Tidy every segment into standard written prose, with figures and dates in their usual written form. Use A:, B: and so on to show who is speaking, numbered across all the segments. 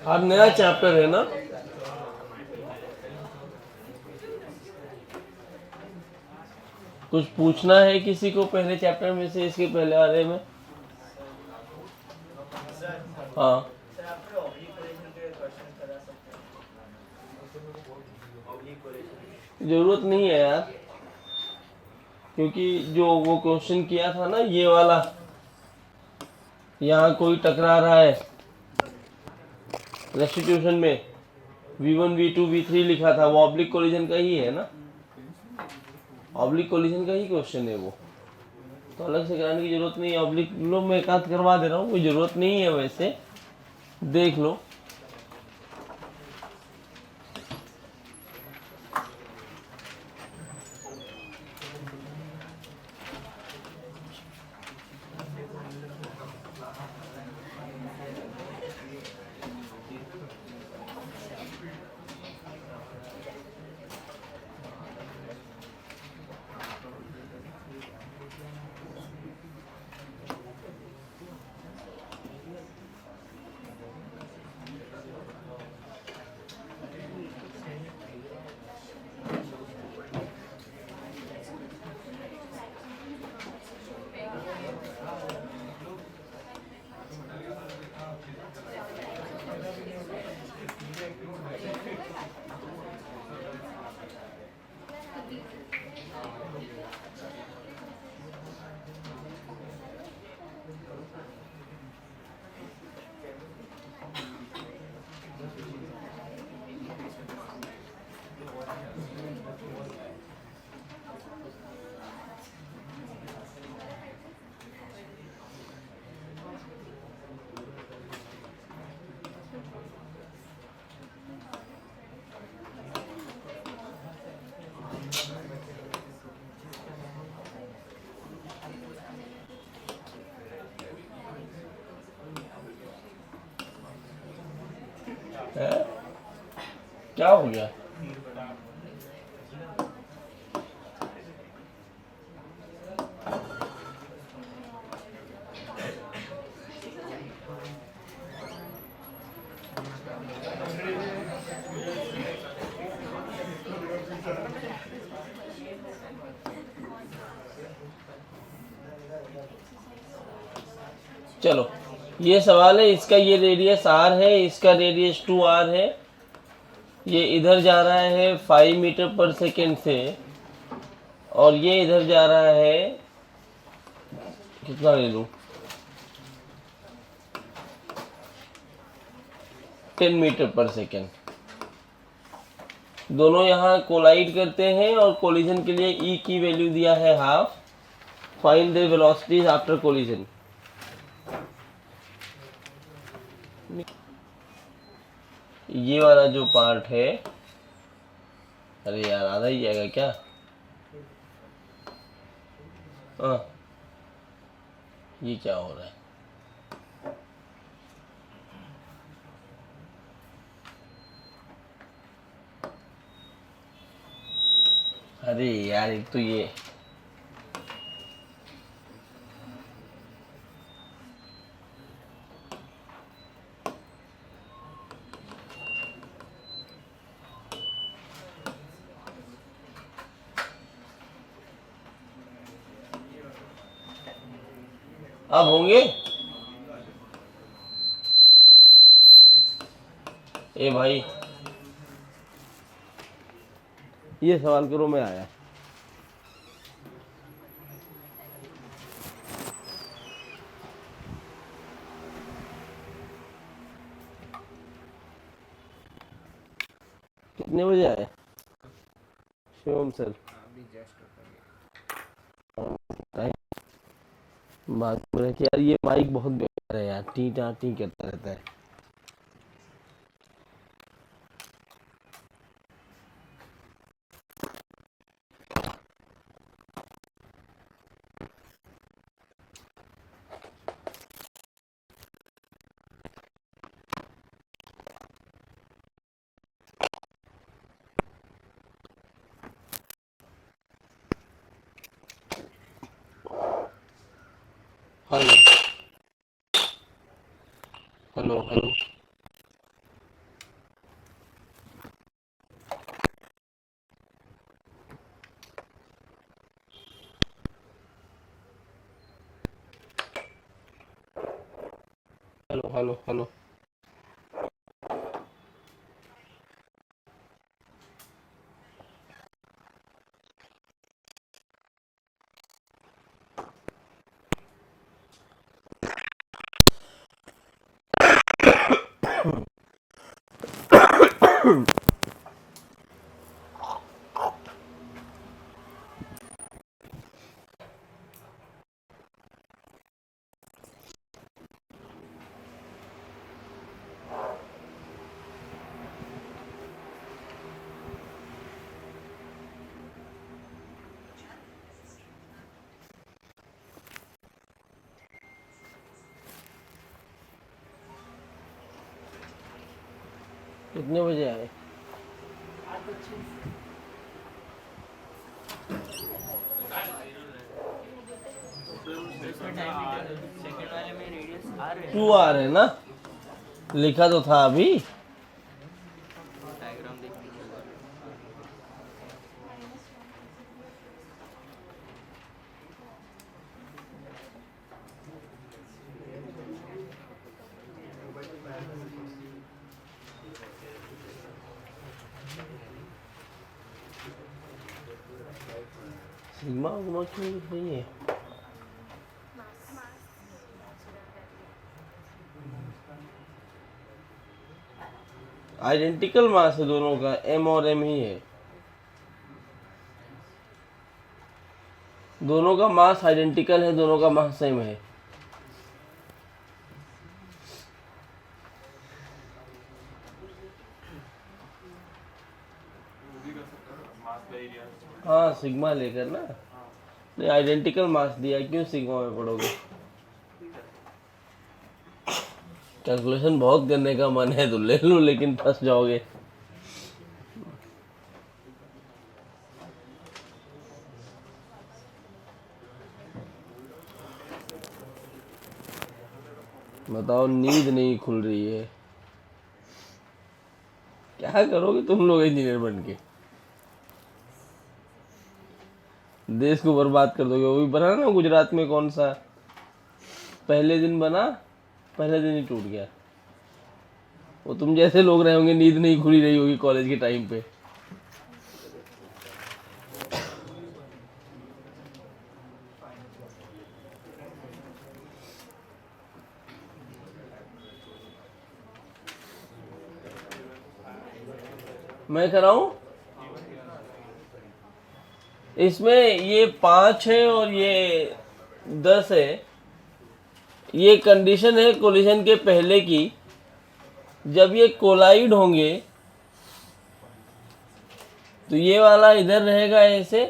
A: आज नया चैप्टर है ना। कुछ पूछना है किसी को पहले चैप्टर में से, इसके पहले वाले में? हाँ, जरूरत नहीं है यार, क्योंकि जो वो क्वेश्चन किया था ना ये वाला, यहाँ कोई टकरा रहा है रेस्टिट्यूशन में, V1 V2 V3 लिखा था, वो ऑब्लिक कोलिजन का ही है ना, ऑब्लिक कोलिजन का ही क्वेश्चन है वो, तो अलग से कराने की जरूरत नहीं है। ऑब्लिक लो, मैं एक आध करवा दे रहा हूँ, कोई जरूरत नहीं है वैसे, देख लो। है? क्या हो गया? चलो, ये सवाल है, इसका ये रेडियस r है, इसका रेडियस 2r है, ये इधर जा रहा है 5 मीटर पर सेकेंड से, और ये इधर जा रहा है, कितना ले लूं, 10 मीटर पर सेकेंड। दोनों यहाँ कोलाइड करते हैं और कोलिजन के लिए e की वैल्यू दिया है half. Find the velocities after collision. ये वाला जो पार्ट है, अरे यार आधा ही जाएगा क्या? हाँ, ये क्या हो रहा है? अरे यार, एक तो ये अब होंगे। ए भाई, ये सवाल करो, मैं आया। कितने बजे आए शिवम सर? बात बोल रहे कि यार ये माइक बहुत बेकार है यार, टी टा टी करता रहता है। Hello hello hello. Hello hello. कितने बजे आए?
B: सेकंड वाले में रेडियस आ रहे हैं।
A: 2 आ रहे हैं ना, लिखा तो था अभी।
B: डायग्राम देखने होगा।
A: सिग्मा उग्मा क्यों लिख रही है? आइडेंटिकल मास है दोनों का, m और m ही है। दोनों का मास आइडेंटिकल है, दोनों का मास सेम है। हाँ सिग्मा लेकर ना, नहीं आइडेंटिकल मास दिया, क्यों सिग्मा में पढ़ोगे? कैलकुलेशन बहुत करने का मन है तो ले लो, लेकिन फंस जाओगे। बताओ, नींद नहीं खुल रही है, क्या करोगे तुम लोग इंजीनियर बन के? देश को बर्बाद कर दोगे। वो भी बना ना गुजरात में, कौन सा पहले दिन बना, पहले दिन ही टूट गया। वो तुम जैसे लोग रहे होंगे, नींद नहीं खुली रही होगी कॉलेज के टाइम पे। मैं कराऊं? इसमें ये 5 है और ये 10 है। ये कंडीशन है कोलिजन के पहले की, जब ये कोलाइड होंगे तो ये वाला इधर रहेगा ऐसे,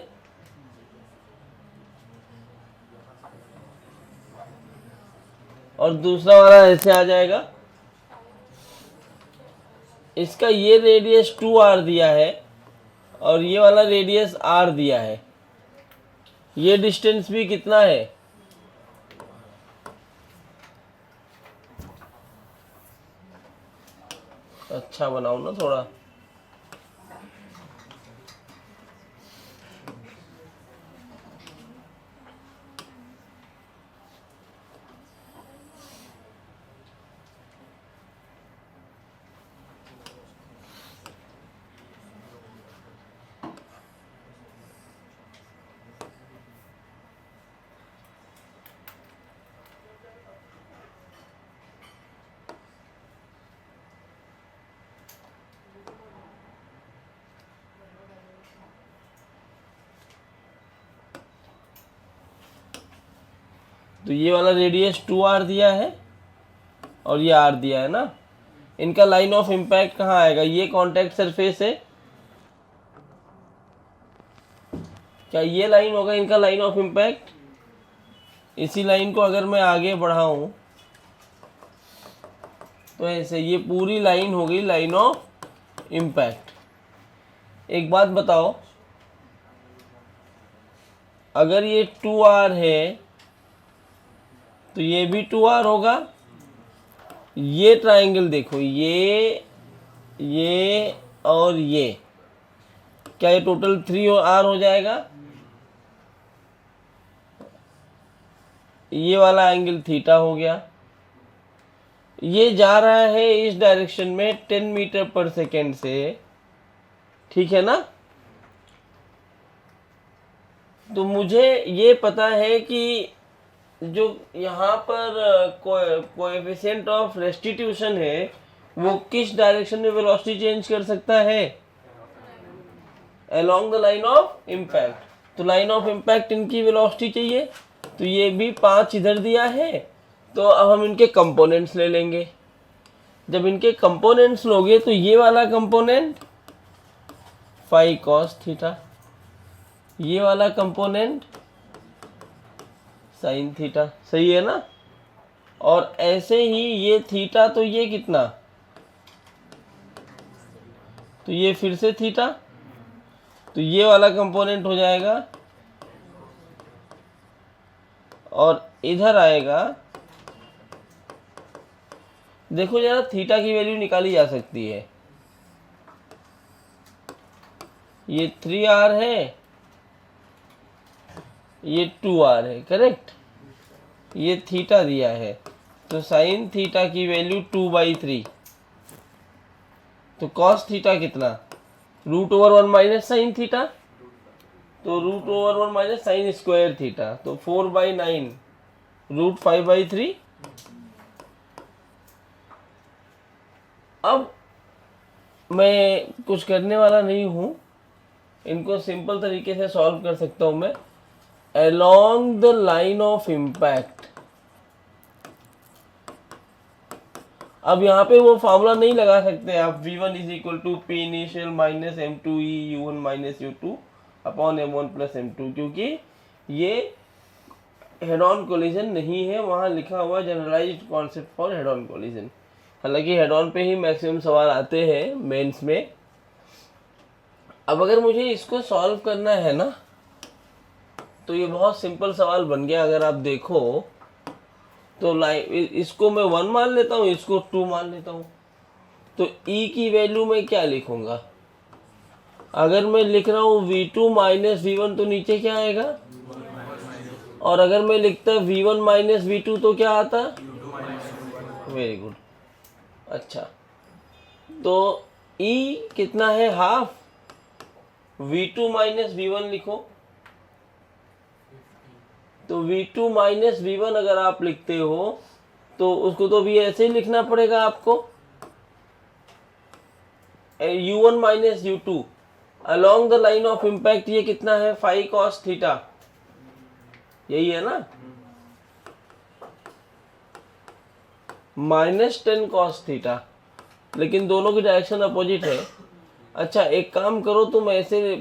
A: और दूसरा वाला ऐसे आ जाएगा। इसका ये रेडियस 2r दिया है और ये वाला रेडियस r दिया है। ये डिस्टेंस भी कितना है? अच्छा बनाओ ना थोड़ा। तो ये वाला रेडियस 2r दिया है और ये r दिया है ना। इनका लाइन ऑफ इम्पैक्ट कहाँ आएगा? ये कॉन्टैक्ट सरफेस है, क्या ये लाइन होगा इनका लाइन ऑफ इम्पैक्ट? इसी लाइन को अगर मैं आगे बढ़ाऊं तो ऐसे ये पूरी लाइन हो गई लाइन ऑफ इम्पैक्ट। एक बात बताओ, अगर ये 2r है तो ये भी 2r होगा। ये ट्रायंगल देखो, ये और ये, क्या ये टोटल 3r हो जाएगा? ये वाला एंगल थीटा हो गया, ये जा रहा है इस डायरेक्शन में 10 मीटर पर सेकेंड से, ठीक है ना। तो मुझे ये पता है कि जो यहाँ पर कोएफिशिएंट ऑफ रेस्टिट्यूशन है वो किस डायरेक्शन में वेलोसिटी चेंज कर सकता है, along the line of impact. तो लाइन ऑफ इम्पैक्ट इनकी वेलोसिटी चाहिए, तो ये भी 5 इधर दिया है। तो अब हम इनके कंपोनेंट्स ले लेंगे। जब इनके कंपोनेंट्स लोगे तो ये वाला कंपोनेंट फाई कॉस थीटा, ये वाला कंपोनेंट साइन थीटा, सही है ना। और ऐसे ही ये थीटा, तो ये कितना, तो ये फिर से थीटा, तो ये वाला कंपोनेंट हो जाएगा और इधर आएगा। देखो जरा थीटा की वैल्यू निकाली जा सकती है। ये 3r है, ये 2r है, करेक्ट। ये थीटा दिया है, तो साइन थीटा की वैल्यू 2/3। तो कॉस थीटा कितना, √1 माइनस साइन थीटा, तो √1 माइनस साइन स्क्वायर थीटा, तो 4/9 √5/3। अब मैं कुछ करने वाला नहीं हूँ, इनको सिंपल तरीके से सॉल्व कर सकता हूँ मैं। along the line of impact, अब यहाँ पे वो फॉर्मूला नहीं लगा सकते आप, v1 is equal to P initial minus m2e u1 minus u2 upon m1 plus m2, क्योंकि ये हेड ऑन कोलिजन नहीं है। वहाँ लिखा हुआ generalized concept for head on collision. हालांकि हेड ऑन पे ही मैक्सिमम सवाल आते हैं मेंस में। अब अगर मुझे इसको सॉल्व करना है ना, तो ये बहुत सिंपल सवाल बन गया। अगर आप देखो तो इसको मैं 1 मान लेता हूँ, इसको 2 मान लेता हूँ। तो E की वैल्यू में क्या लिखूंगा, अगर मैं लिख रहा हूँ v2 माइनस v1 तो नीचे क्या आएगा, और अगर मैं लिखता v1 माइनस v2 तो क्या आता, वेरी गुड। अच्छा, तो E कितना है, हाफ, v2 माइनस v1 लिखो। तो v2 माइनस v1 अगर आप लिखते हो तो उसको तो भी ऐसे ही लिखना पड़ेगा आपको, u1 minus u2 along the line of impact. ये कितना है, फाई कॉस थीटा, यही है ना, माइनस 10 कॉस थीटा, लेकिन दोनों की डायरेक्शन अपोजिट है। अच्छा, एक काम करो, तुम ऐसे,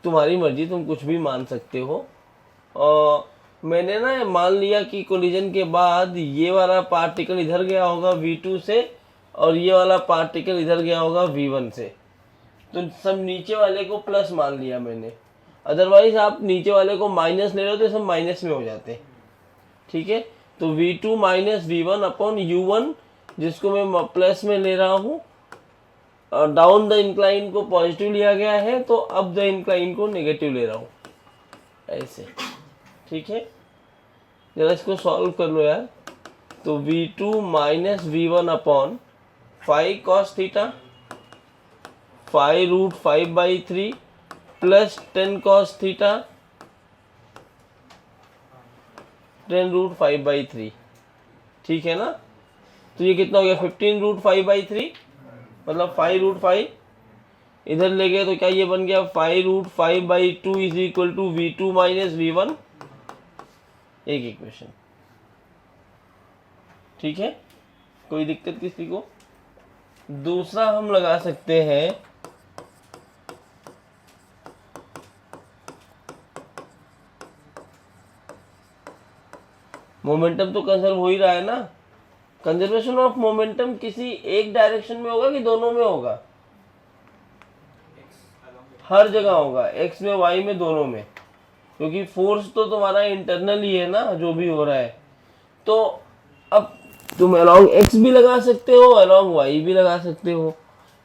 A: तुम्हारी मर्जी, तुम कुछ भी मान सकते हो। और मैंने ना मान लिया कि कोलिजन के बाद ये वाला पार्टिकल इधर गया होगा v2 से, और ये वाला पार्टिकल इधर गया होगा v1 से। तो सब नीचे वाले को प्लस मान लिया मैंने। अदरवाइज आप नीचे वाले को माइनस ले रहे हो तो सब माइनस में हो जाते, ठीक है। तो v2 minus v1 upon u1, जिसको मैं प्लस में ले रहा हूँ, और डाउन द इंक्लाइन को पॉजिटिव लिया गया है, तो अप द इंक्लाइन को नेगेटिव ले रहा हूँ, ऐसे, ठीक है। जरा इसको सॉल्व कर लो यार। तो v2 minus v1 upon phi cos theta, phi √5/3 plus 10 cos theta, 10 √5/3, ठीक है ना। तो ये कितना हो गया, 15 √5/3, मतलब 5 इधर ले गए तो क्या ये बन गया 5 √5/2 is equal to v2 minus v1। एक इक्वेशन, ठीक है, कोई दिक्कत किसी को। दूसरा हम लगा सकते हैं, मोमेंटम तो कंजर्व हो ही रहा है ना। कंजर्वेशन ऑफ मोमेंटम किसी एक डायरेक्शन में होगा कि दोनों में होगा, हर जगह होगा, एक्स में वाई में दोनों में, क्योंकि फोर्स तो तुम्हारा इंटरनल ही है ना जो भी हो रहा है। तो अब तुम अलोंग एक्स भी लगा सकते हो, अलोंग वाई भी लगा सकते हो।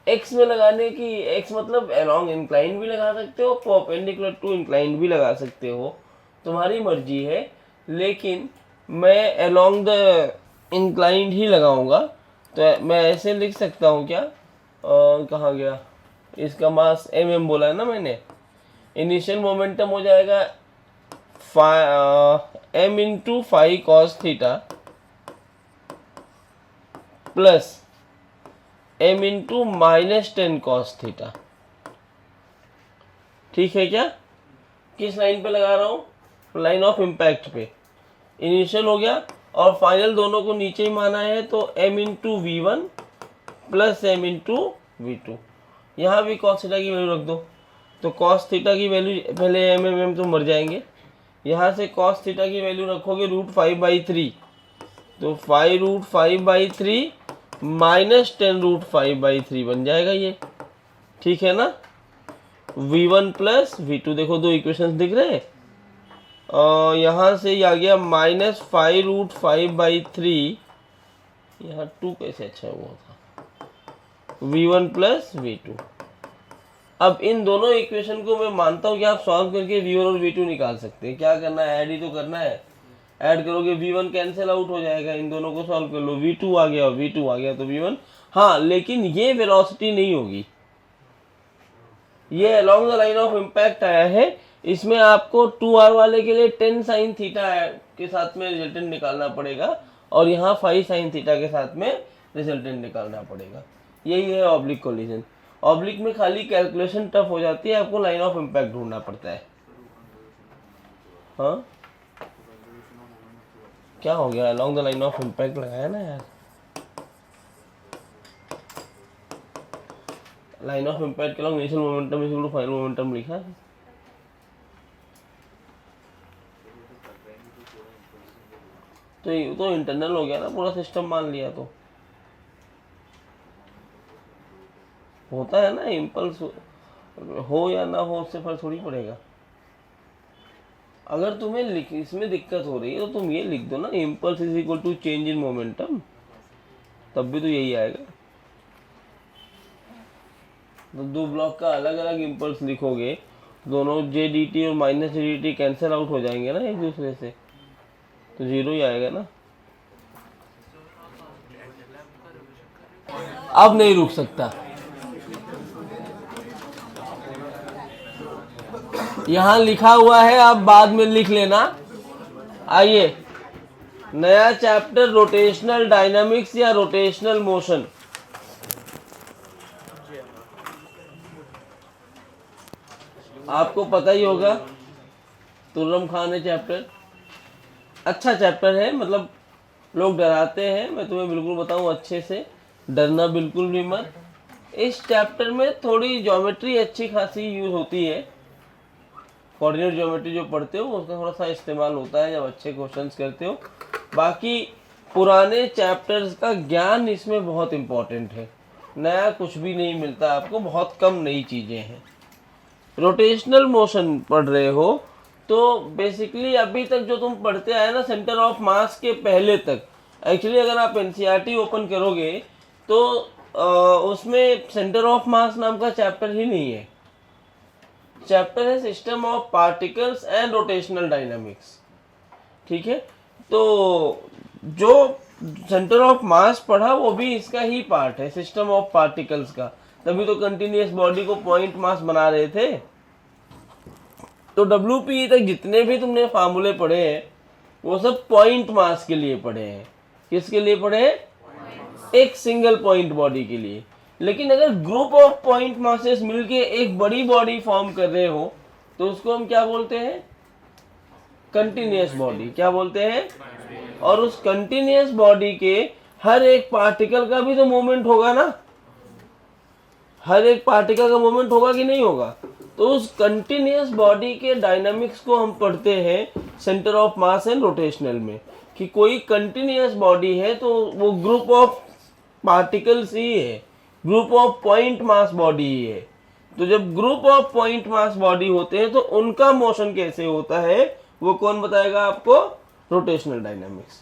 A: एक्स में लगाने की, एक्स मतलब अलोंग इंक्लाइन भी लगा सकते हो, परपेंडिकुलर टू इंक्लाइन भी लगा सकते हो, तुम्हारी मर्जी है। लेकिन मैं अलोंग द इंक्लाइंड ही लगाऊंगा, तो मैं ऐसे लिख सकता हूँ क्या, कहाँ गया, इसका मास mm बोला है ना मैंने, इनिशियल मोमेंटम हो जाएगा m into 5 cos theta plus m into -10 cos theta. ठीक है क्या? किस लाइन पे लगा रहा हूँ? लाइन ऑफ इम्पैक्ट पे। इनिशियल हो गया और फाइनल दोनों को नीचे ही माना है, तो m into V1 plus m into V2। यहाँ भी cos थीटा की वैल्यू रख दो, तो cos थीटा की वैल्यू पहले m तो मर जाएंगे, यहाँ से cos थीटा की वैल्यू रखोगे √5/3, तो 5√5/3 माइनस 10√5/3 बन जाएगा ये। ठीक है ना? V1 प्लस V2, देखो दो इक्वेशंस दिख रहे हैं, और यहाँ से ये आ गया -5√5/3, यहाँ 2 कैसे अच्छा हुआ था, V1 प्लस V2। अब इन दोनों इक्वेशन को मैं मानता हूँ कि आप सॉल्व करके V1 और V2 निकाल सकते हैं। क्या करना है? ऐड ही तो करना है। ऐड करोगे V1 कैंसिल आउट हो जाएगा, इन दोनों को सॉल्व कर लो, V2 आ गया और V2 आ गया तो V1। हाँ, लेकिन ये वेलोसिटी नहीं होगी, ये along the line of impact आया है। इसमें आपको 2r वाले के लिए 10 sin थीटा के साथ में रिजल्टेंट निकालना पड़ेगा, और यहाँ 5 sin थीटा के साथ में रिजल्टेंट निकालना पड़ेगा। यही है ऑब्लिक कोलिजन। ऑब्लिक में खाली कैलकुलेशन टफ हो जाती है, आपको लाइन ऑफ इम्पैक्ट ढूंढना पड़ता है। हाँ, क्या हो गया? Along the line of impact लगाया ना यार, लाइन ऑफ इम्पैक्ट के along initial momentum is equal to final momentum लिखा है। तो ये तो इंटरनल हो गया ना, पूरा सिस्टम मान लिया तो होता है ना, इम्पल्स हो या ना हो उससे फर्क थोड़ी पड़ेगा। अगर तुम्हें इसमें दिक्कत हो रही है तो तुम ये लिख दो ना, impulse is equal to change in momentum, तब भी तो यही आएगा। तो दो ब्लॉक का अलग अलग इम्पल्स लिखोगे, दोनों JDT और -JDT कैंसिल आउट हो जाएंगे ना एक दूसरे से, तो 0 ही आएगा ना। अब नहीं रुक सकता, यहाँ लिखा हुआ है, आप बाद में लिख लेना। आइए, नया चैप्टर रोटेशनल डायनामिक्स या रोटेशनल मोशन। आपको पता ही होगा, तुर्रम खान है चैप्टर, अच्छा चैप्टर है, मतलब लोग डराते हैं, मैं तुम्हें बिल्कुल बताऊं अच्छे से, डरना बिल्कुल भी मत। इस चैप्टर में थोड़ी ज्योमेट्री अच्छी खासी यूज होती है, कोऑर्डिनेट ज्योमेट्री जो पढ़ते हो उसका थोड़ा सा इस्तेमाल होता है जब अच्छे क्वेश्चंस करते हो। बाकी पुराने चैप्टर्स का ज्ञान इसमें बहुत इम्पोर्टेंट है, नया कुछ भी नहीं मिलता आपको, बहुत कम नई चीज़ें हैं। रोटेशनल मोशन पढ़ रहे हो तो बेसिकली अभी तक जो तुम पढ़ते आए ना सेंटर ऑफ मास के पहले तक, एक्चुअली अगर आप NCERT ओपन करोगे तो उसमें सेंटर ऑफ मास नाम का चैप्टर ही नहीं है। चैप्टर है system of particles and rotational dynamics. ठीक है, तो जो सेंटर ऑफ मास पढ़ा वो भी इसका ही पार्ट है, सिस्टम ऑफ पार्टिकल्स का, तभी तो कंटिन्यूअस बॉडी को पॉइंट मास बना रहे थे। तो WPE तक जितने भी तुमने फार्मूले पढ़े हैं वो सब पॉइंट मास के लिए पढ़े हैं। किसके लिए पढ़े हैं? एक सिंगल पॉइंट बॉडी के लिए। लेकिन अगर ग्रुप ऑफ पॉइंट मासेस मिलके एक बड़ी बॉडी फॉर्म कर रहे हो तो उसको हम क्या बोलते हैं? Continuous body. क्या बोलते हैं? और उस कंटिन्यूअस बॉडी के हर एक पार्टिकल का भी तो मूवमेंट होगा ना, हर एक पार्टिकल का मूवमेंट होगा कि नहीं होगा? तो उस कंटिन्यूअस बॉडी के डायनामिक्स को हम पढ़ते हैं centre of mass and rotational में, कि कोई कंटिन्यूअस बॉडी है तो वो ग्रुप ऑफ पार्टिकल्स ही है, group of point mass body ही है। तो जब group of point mass body होते हैं तो उनका मोशन कैसे होता है वो कौन बताएगा आपको? Rotational dynamics.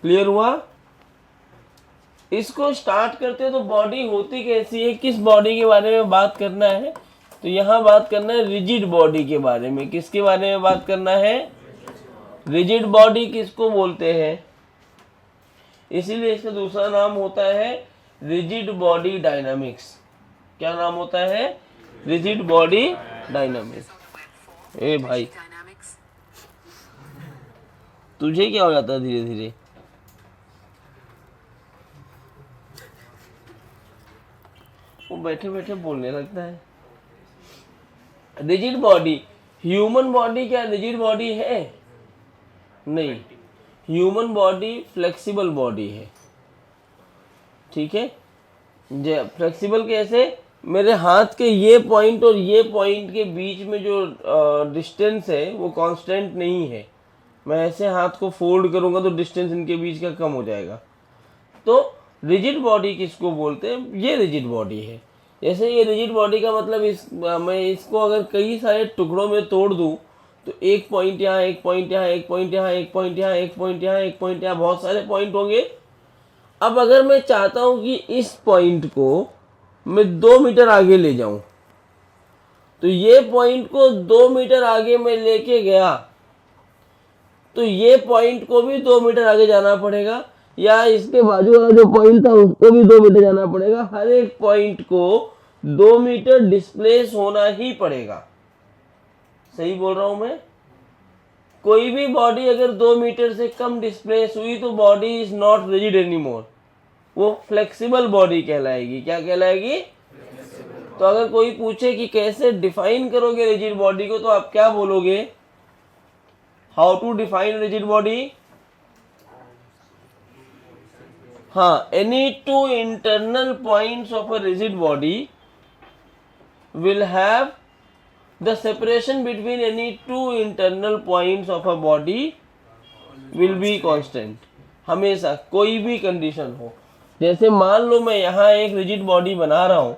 A: क्लियर हुआ? इसको स्टार्ट करते हैं तो बॉडी होती कैसी है, किस बॉडी के बारे में बात करना है? तो यहाँ बात करना है रिजिड बॉडी के बारे में। किसके बारे में बात करना है? रिजिड बॉडी किसको बोलते हैं? इसीलिए इसका दूसरा नाम होता है रिजिड बॉडी डायनामिक्स। क्या नाम होता है? Rigid body dynamics. ए भाई, तुझे क्या हो जाता है धीरे धीरे? वो बैठे बैठे बोलने लगता है। रिजिड बॉडी, ह्यूमन बॉडी क्या रिजिड बॉडी है? नहीं, ह्यूमन बॉडी फ्लेक्सिबल बॉडी है। ठीक है, फ्लेक्सिबल कैसे? मेरे हाथ के ये पॉइंट और ये पॉइंट के बीच में जो डिस्टेंस है वो कांस्टेंट नहीं है। मैं ऐसे हाथ को फोल्ड करूंगा तो डिस्टेंस इनके बीच का कम हो जाएगा। तो रिजिड बॉडी किसको बोलते हैं? ये रिजिड बॉडी है। जैसे ये रिजिड बॉडी का मतलब मैं इसको अगर कई सारे टुकड़ों में तोड़ दूं तो एक पॉइंट यहाँ, एक पॉइंट यहाँ, एक पॉइंट यहाँ, एक पॉइंट यहाँ, एक पॉइंट यहाँ, एक पॉइंट यहाँ, बहुत सारे पॉइंट होंगे। अब अगर मैं चाहता हूं कि इस पॉइंट को मैं 2 मीटर आगे ले जाऊं, तो ये पॉइंट को 2 मीटर आगे मैं लेके गया तो ये पॉइंट को भी 2 मीटर आगे जाना पड़ेगा, या इसके बाजू वाला जो पॉइंट था उसको भी 2 मीटर जाना पड़ेगा। हर एक पॉइंट को 2 मीटर डिस्प्लेस होना ही पड़ेगा। सही बोल रहा हूं मैं? कोई भी बॉडी अगर 2 मीटर से कम डिस्प्लेस हुई तो body is not rigid anymore, वो फ्लेक्सिबल बॉडी कहलाएगी। क्या कहलाएगी? तो अगर कोई पूछे कि कैसे डिफाइन करोगे रिजिड बॉडी को, तो आप क्या बोलोगे? How to define rigid body? हाँ, any two internal points of a rigid body will have the separation between any two internal points of a body will be constant। हमेशा कोई भी कंडीशन हो, जैसे मान लो मैं यहाँ एक रिजिड बॉडी बना रहा हूँ,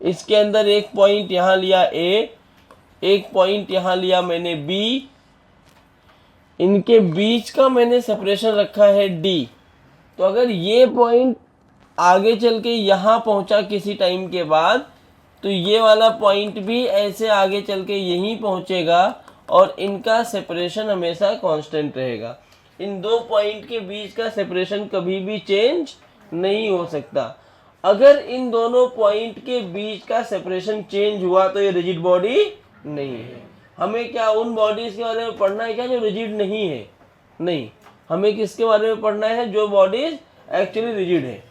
A: इसके अंदर एक पॉइंट यहाँ लिया A, एक पॉइंट यहाँ लिया मैंने B, इनके बीच का मैंने सेपरेशन रखा है D। तो अगर ये पॉइंट आगे चल के यहाँ पहुँचा किसी टाइम के बाद, तो ये वाला पॉइंट भी ऐसे आगे चल के यहीं पहुँचेगा और इनका सेपरेशन हमेशा कांस्टेंट रहेगा। इन दो पॉइंट के बीच का सेपरेशन कभी भी चेंज नहीं हो सकता। अगर इन दोनों पॉइंट के बीच का सेपरेशन चेंज हुआ तो ये रिजिड बॉडी नहीं है। हमें क्या उन बॉडीज के बारे में पढ़ना है क्या जो रिजिड नहीं है? नहीं, हमें किसके बारे में पढ़ना है? जो बॉडीज एक्चुअली रिजिड है।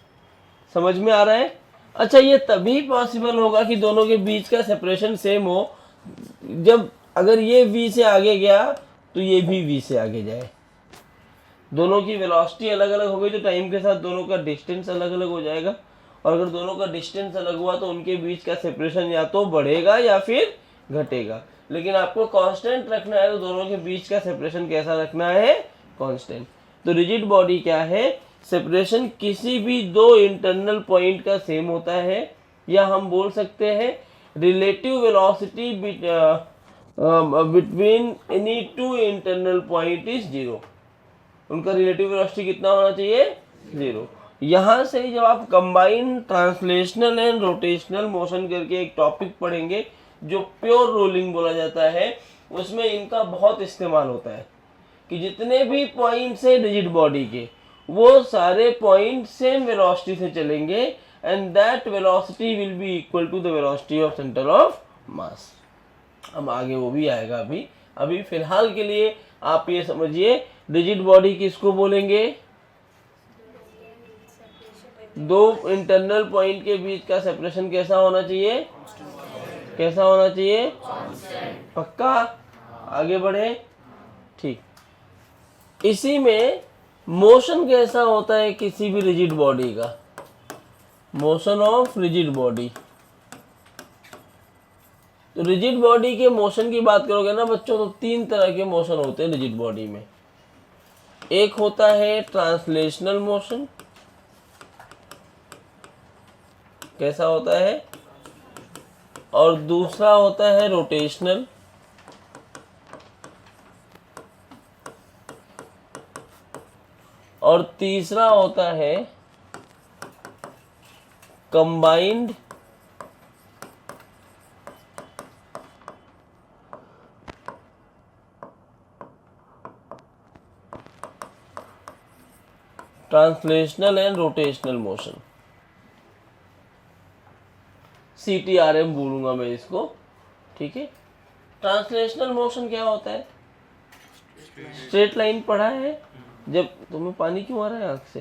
A: समझ में आ रहा है? अच्छा, ये तभी पॉसिबल होगा कि दोनों के बीच का सेपरेशन सेम हो, जब अगर ये v से आगे गया तो ये भी v से आगे जाए। दोनों की वेलोसिटी अलग अलग हो गई तो टाइम के साथ दोनों का डिस्टेंस अलग अलग हो जाएगा, और अगर दोनों का डिस्टेंस अलग हुआ तो उनके बीच का सेपरेशन या तो बढ़ेगा या फिर घटेगा। लेकिन आपको कांस्टेंट रखना है तो दोनों के बीच का सेपरेशन कैसा रखना है? कांस्टेंट। तो रिजिड बॉडी क्या है? सेपरेशन किसी भी दो इंटरनल पॉइंट का सेम होता है, या हम बोल सकते हैं relative velocity between any two internal point is 0। उनका रिलेटिव वेलोसिटी कितना होना चाहिए? 0। यहाँ से जब आप combine translational and rotational motion करके एक टॉपिक पढ़ेंगे जो प्योर रोलिंग बोला जाता है, उसमें इनका बहुत इस्तेमाल होता है कि जितने भी पॉइंट्स है रिजिड बॉडी के, वो सारे पॉइंट सेम वेलोसिटी से चलेंगे and that velocity will be equal to the velocity of centre of mass. अब आगे वो भी आएगा। अभी फिलहाल के लिए आप ये समझिए, रिजिड बॉडी किसको बोलेंगे? दो इंटरनल पॉइंट के बीच का सेपरेशन कैसा होना चाहिए? कैसा होना चाहिए? पक्का? आगे बढ़े। ठीक, इसी में मोशन कैसा होता है किसी भी रिजिड बॉडी का? Motion of rigid body. तो रिजिड बॉडी के मोशन की बात करोगे ना बच्चों, तो 3 तरह के मोशन होते हैं रिजिड बॉडी में। एक होता है ट्रांसलेशनल मोशन। कैसा होता है? और दूसरा होता है रोटेशनल, और तीसरा होता है combined translational and rotational motion, CTRM बोलूंगा मैं इसको, ठीक है। ट्रांसलेशनल मोशन क्या होता है? स्ट्रेट लाइन पढ़ा है? जब तुम्हें पानी क्यों आ रहा है आँख से?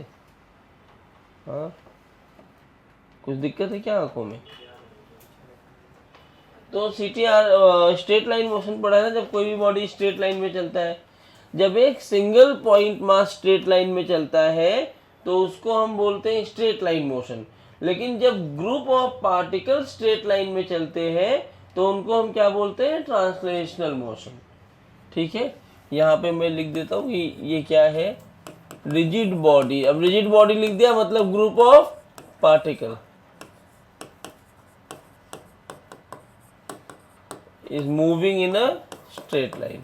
A: हाँ, कुछ दिक्कत है क्या आंखों में? तो CTR स्ट्रेट लाइन मोशन पढ़ा है ना, जब कोई भी बॉडी स्ट्रेट लाइन में चलता है। जब एक single point mass straight line में चलता है तो उसको हम बोलते हैं स्ट्रेट लाइन मोशन। लेकिन जब group of particle straight line में चलते हैं तो उनको हम क्या बोलते हैं? ट्रांसलेशनल मोशन, ठीक है। यहाँ पे मैं लिख देता हूँ कि ये क्या है? Rigid body. अब रिजिड बॉडी लिख दिया मतलब group of particle is moving in a straight line,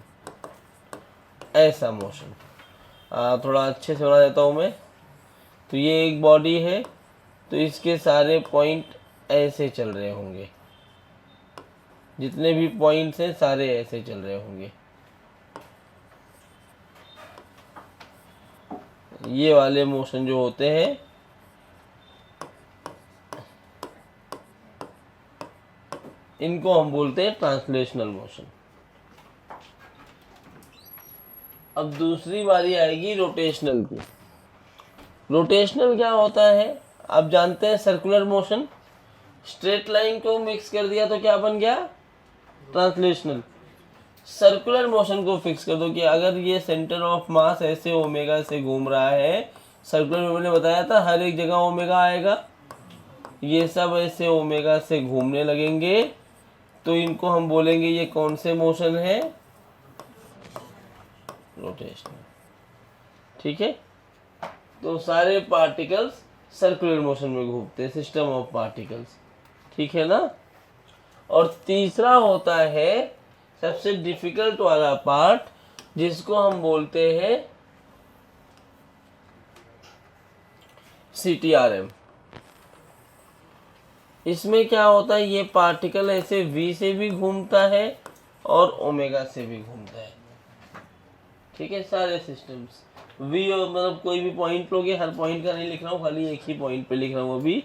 A: ऐसा मोशन। थोड़ा अच्छे से बना देता हूँ मैं। तो ये एक बॉडी है, तो इसके सारे पॉइंट ऐसे चल रहे होंगे, जितने भी पॉइंट्स हैं सारे ऐसे चल रहे होंगे। ये वाले मोशन जो होते हैं इनको हम बोलते हैं ट्रांसलेशनल मोशन। अब दूसरी बारी आएगी रोटेशनल की। रोटेशनल क्या होता है? आप जानते हैं सर्कुलर मोशन। स्ट्रेट लाइन को मिक्स कर दिया तो क्या बन गया? ट्रांसलेशनल। सर्कुलर मोशन को फिक्स कर दो कि अगर ये सेंटर ऑफ मास ऐसे ओमेगा से घूम रहा है, सर्कुलर में मैंने बताया था हर एक जगह ओमेगा आएगा, ये सब ऐसे ओमेगा से घूमने लगेंगे, तो इनको हम बोलेंगे ये कौन से मोशन है? रोटेशनल, ठीक है। तो सारे पार्टिकल्स सर्कुलर मोशन में घूमते हैं, सिस्टम ऑफ पार्टिकल्स, ठीक है ना। और तीसरा होता है सबसे डिफिकल्ट वाला पार्ट, जिसको हम बोलते हैं CTRM। इसमें क्या होता है? ये पार्टिकल ऐसे V से भी घूमता है और ओमेगा से भी घूमता है, ठीक है। सारे सिस्टम्स V और मतलब कोई भी पॉइंट लोगे, हर पॉइंट का नहीं लिख रहा हूँ, खाली एक ही पॉइंट पे लिख रहा हूँ अभी।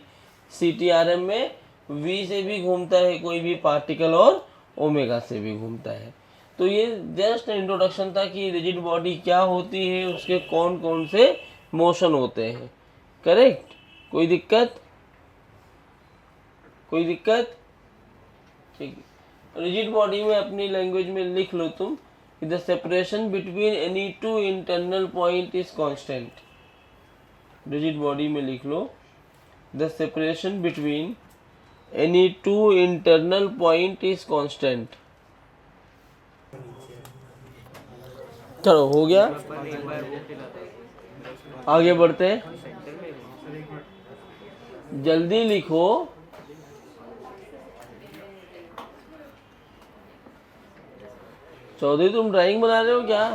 A: CTRM में V से भी घूमता है कोई भी पार्टिकल और ओमेगा से भी घूमता है। तो ये जस्ट इंट्रोडक्शन था कि रिजिड बॉडी क्या होती है, उसके कौन कौन से मोशन होते हैं, करेक्ट। कोई दिक्कत? कोई दिक्कत? ठीक है। रिजिड बॉडी में अपनी लैंग्वेज में लिख लो तुम, the separation between any two internal point is constant. Rigid body में लिख लो, the separation between any two internal point is constant. चलो हो गया, आगे बढ़ते हैं, जल्दी लिखो। चौधरी तुम ड्राइंग बना रहे हो क्या?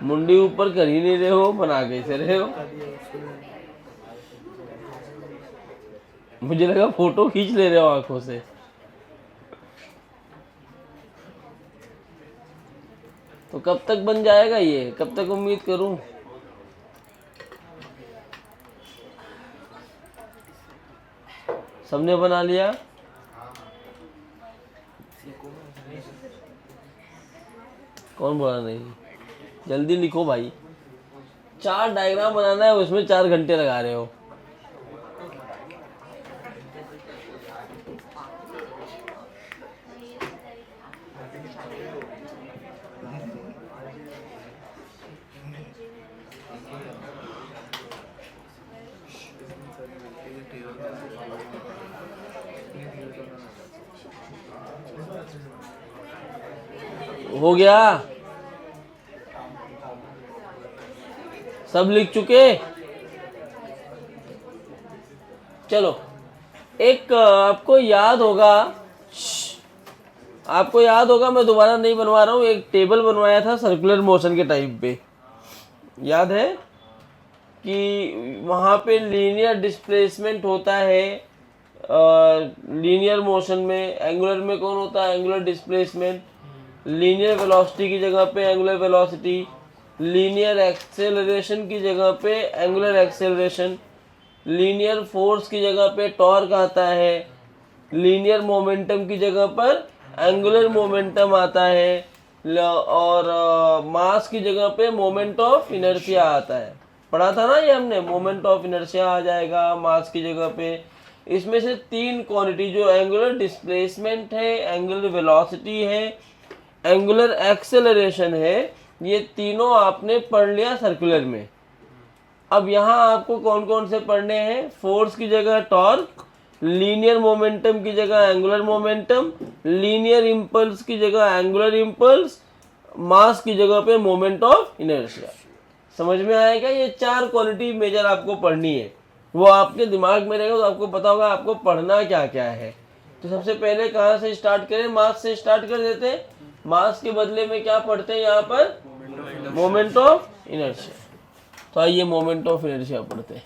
A: मुंडी ऊपर कर ही नहीं रहे हो, बना कैसे रहे हो? मुझे लगा फोटो खींच ले रहे हो आंखों से। तो कब तक बन जाएगा ये? कब तक उम्मीद करूं? सबने बना लिया? कौन बोला नहीं? जल्दी लिखो भाई, 4 डायग्राम बनाना है, उसमें 4 घंटे लगा रहे हो। हो गया? सब लिख चुके? चलो, एक आपको याद होगा, मैं दोबारा नहीं बनवा रहा हूँ, एक टेबल बनवाया था सर्कुलर मोशन के टाइप पे, याद है कि वहाँ पे लीनियर डिस्प्लेसमेंट होता है। लीनियर मोशन में, एंगुलर में कौन होता है? Angular displacement. लीनियर वेलोसिटी की जगह पे एंगुलर वेलोसिटी, लीनियर एक्सेलरेशन की जगह पे एंगुलर एक्सेलरेशन, लीनियर फोर्स की जगह पे टॉर्क आता है, लीनियर मोमेंटम की जगह पर एंगुलर मोमेंटम आता है, और मास की जगह पे मोमेंट ऑफ इनर्शिया आता है। पढ़ा था ना ये हमने, मोमेंट ऑफ इनर्शिया आ जाएगा मास की जगह पे। इसमें से तीन क्वांटिटी जो एंगुलर डिस्प्लेसमेंट है, एंगुलर वेलोसिटी है, एंगुलर एक्सेलरेशन है, ये तीनों आपने पढ़ लिया सर्कुलर में। अब यहाँ आपको कौन कौन से पढ़ने हैं? फोर्स की जगह टॉर्क, लीनियर मोमेंटम की जगह एंगुलर मोमेंटम, लीनियर इम्पल्स की जगह एंगुलर इम्पल्स, मास की जगह पे मोमेंट ऑफ इनर्शिया। समझ में आएगा? ये चार क्वालिटी मेजर आपको पढ़नी है, वो आपके दिमाग में रहेगा तो आपको पता होगा आपको पढ़ना क्या क्या है। तो सबसे पहले कहाँ से स्टार्ट करें? मास से स्टार्ट कर देते हैं। मास के बदले में क्या पढ़ते हैं यहाँ पर? Moment of inertia. तो आइए मोमेंट ऑफ इनर्शिया पढ़ते हैं।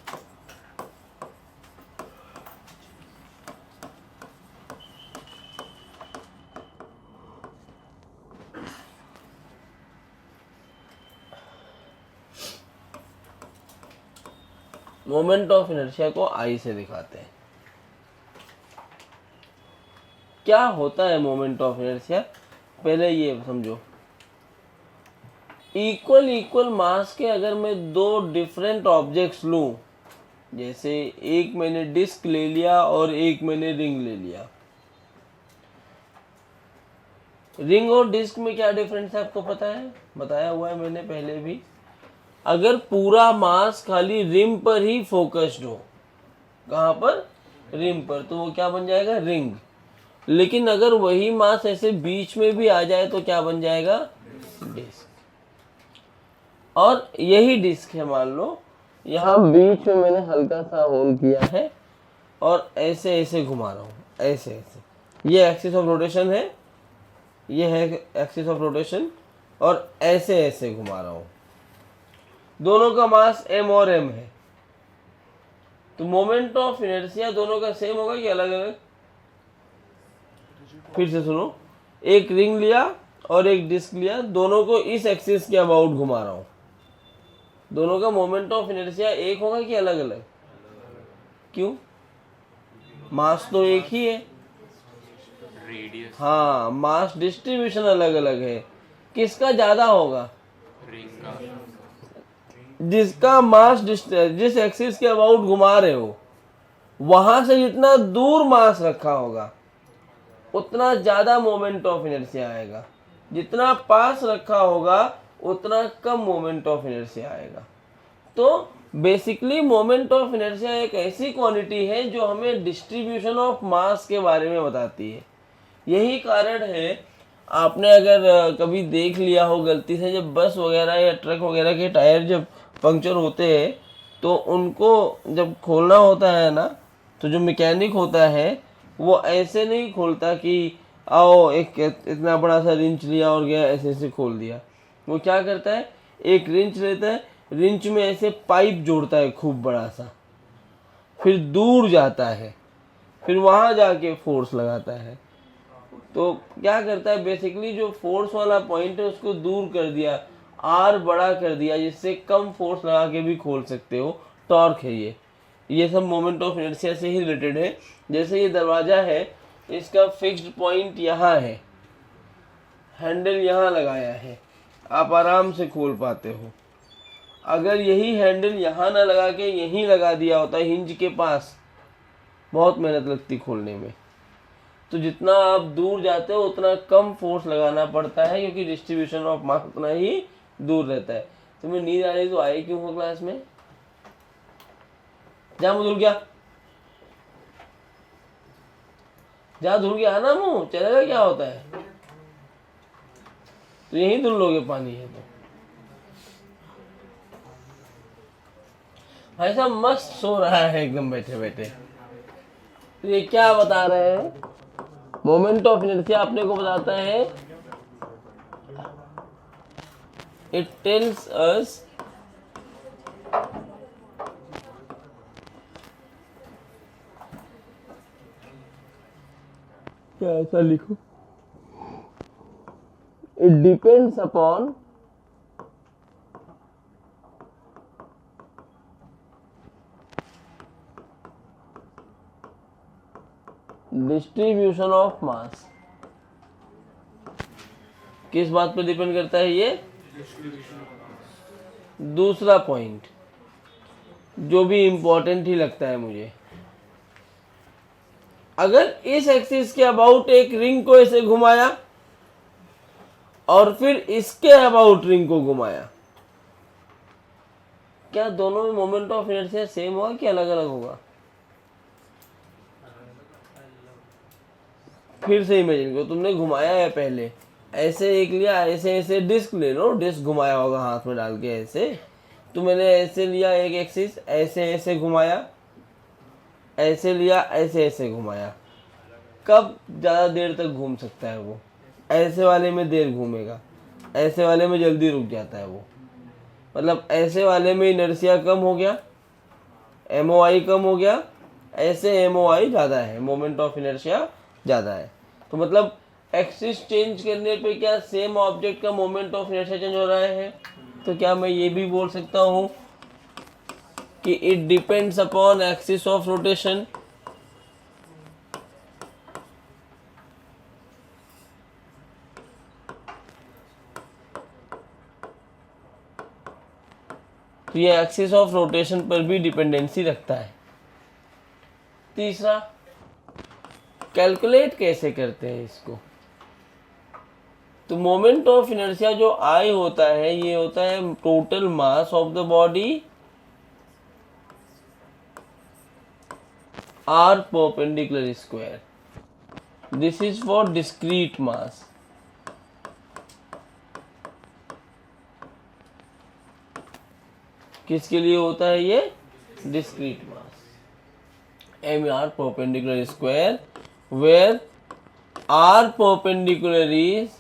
A: मोमेंट ऑफ इनर्शिया को आई से दिखाते हैं। क्या होता है मोमेंट ऑफ इनर्शिया? पहले ये समझो, इक्वल इक्वल मास के अगर मैं दो डिफरेंट ऑब्जेक्ट्स लूं, जैसे एक मैंने डिस्क ले लिया और एक मैंने रिंग ले लिया। रिंग और डिस्क में क्या डिफरेंस है आपको पता है? बताया हुआ है मैंने पहले भी। अगर पूरा मास खाली रिम पर ही फोकस्ड हो, कहाँ पर? रिम पर, तो वो क्या बन जाएगा? रिंग। लेकिन अगर वही मास ऐसे बीच में भी आ जाए तो क्या बन जाएगा? डिस्क। और यही डिस्क है, मान लो यहाँ बीच में मैंने हल्का सा होल किया है और ऐसे ऐसे घुमा रहा हूँ, ऐसे ऐसे। ये एक्सिस ऑफ रोटेशन है, ये है एक्सिस ऑफ रोटेशन, और ऐसे ऐसे घुमा रहा हूँ। दोनों का मास m और m है, तो मोमेंट ऑफ इनर्शिया दोनों का सेम होगा कि अलग अलग? फिर से सुनो, एक रिंग लिया और एक डिस्क लिया, दोनों को इस एक्सिस के अबाउट घुमा रहा हूँ। दोनों का मोमेंट ऑफ इनर्शिया एक होगा कि अलग अलग? क्यों? मास तो एक ही है।
B: रेडियस
A: हाँ, मास डिस्ट्रीब्यूशन अलग अलग है। किसका ज्यादा होगा?
B: रिंग का।
A: जिसका मास जिस एक्सिस के अबाउट घुमा रहे हो, वहां से जितना दूर मास रखा होगा उतना ज्यादा मोमेंट ऑफ इनर्शिया आएगा। जितना पास रखा होगा उतना कम मोमेंट ऑफ इनर्शिया आएगा। तो बेसिकली मोमेंट ऑफ इनर्शिया एक ऐसी क्वांटिटी है जो हमें डिस्ट्रीब्यूशन ऑफ मास के बारे में बताती है। यही कारण है, आपने अगर कभी देख लिया हो गलती से, जब बस वगैरह या ट्रक वगैरह के टायर जब पंक्चर होते हैं तो उनको जब खोलना होता है ना, तो जो मैकेनिक होता है वो ऐसे नहीं खोलता कि आओ एक इतना बड़ा सा रिंच लिया और गया ऐसे ऐसे खोल दिया। वो क्या करता है, एक रिंच लेता है, रिंच में ऐसे पाइप जोड़ता है खूब बड़ा सा, फिर दूर जाता है, फिर वहाँ जाके फोर्स लगाता है। तो क्या करता है, बेसिकली जो फोर्स वाला पॉइंट है उसको दूर कर दिया, आर बड़ा कर दिया, जिससे कम फोर्स लगा के भी खोल सकते हो। टॉर्क है ये सब मोमेंट ऑफ इनर्शिया से ही रिलेटेड है। जैसे ये दरवाज़ा है, इसका फिक्स्ड पॉइंट यहाँ है, हैंडल यहाँ लगाया है, आप आराम से खोल पाते हो। अगर यही हैंडल यहाँ ना लगा के यहीं लगा दिया होता हिंज के पास, बहुत मेहनत लगती खोलने में। तो जितना आप दूर जाते हो उतना कम फोर्स लगाना पड़ता है, क्योंकि डिस्ट्रीब्यूशन ऑफ मास उतना ही दूर रहता है। तुम्हें नींद आ रही तो आई क्यों हो क्लास में? जा मुँह धुल गया, जा धुल गया ना मुँह, चलेगा क्या होता है? तो यहीं धुल लोगे, पानी है तो। भाई साहब मस्त सो रहा है एकदम बैठे बैठे। तो ये क्या बता रहे हैं? मोमेंट ऑफ इनर्शिया अपने को बताता है, इट टेल्स अस क्या, ऐसा लिखो, it depends upon distribution of mass. किस बात पे डिपेंड करता है ये? दूसरा पॉइंट जो भी इंपॉर्टेंट ही लगता है मुझे, अगर इस एक्सिस के अबाउट एक रिंग को ऐसे घुमाया और फिर इसके अबाउट रिंग को घुमाया, क्या दोनों में मोमेंट ऑफ इनर्शिया सेम होगा कि अलग अलग होगा? फिर से इमेजिन करो, तुमने घुमाया है पहले, ऐसे एक लिया, ऐसे ऐसे डिस्क ले लो, डिस्क घुमाया होगा हाथ में डाल के ऐसे, तो मैंने ऐसे लिया एक एक्सिस, ऐसे ऐसे घुमाया, ऐसे लिया, ऐसे ऐसे घुमाया। कब ज़्यादा देर तक घूम सकता है वो? ऐसे वाले में देर घूमेगा, ऐसे वाले में जल्दी रुक जाता है वो। मतलब ऐसे वाले में इनर्शिया कम हो गया, MOI कम हो गया, ऐसे MOI ज़्यादा है, मोमेंट ऑफ इनर्शिया ज़्यादा है। तो मतलब एक्सिस चेंज करने पे क्या सेम ऑब्जेक्ट का मोमेंट ऑफ इनर्शिया चेंज हो रहा है? तो क्या मैं ये भी बोल सकता हूँ कि it depends upon axis of rotation? तो ये एक्सिस ऑफ रोटेशन पर भी डिपेंडेंसी रखता है। तीसरा, कैलकुलेट कैसे करते हैं इसको? तो मोमेंट ऑफ इनर्शिया जो I होता है, ये होता है total mass of the body R perpendicular square. This is for discrete mass. किसके लिए होता है ये? Discrete mass. MR perpendicular square, where R perpendicular is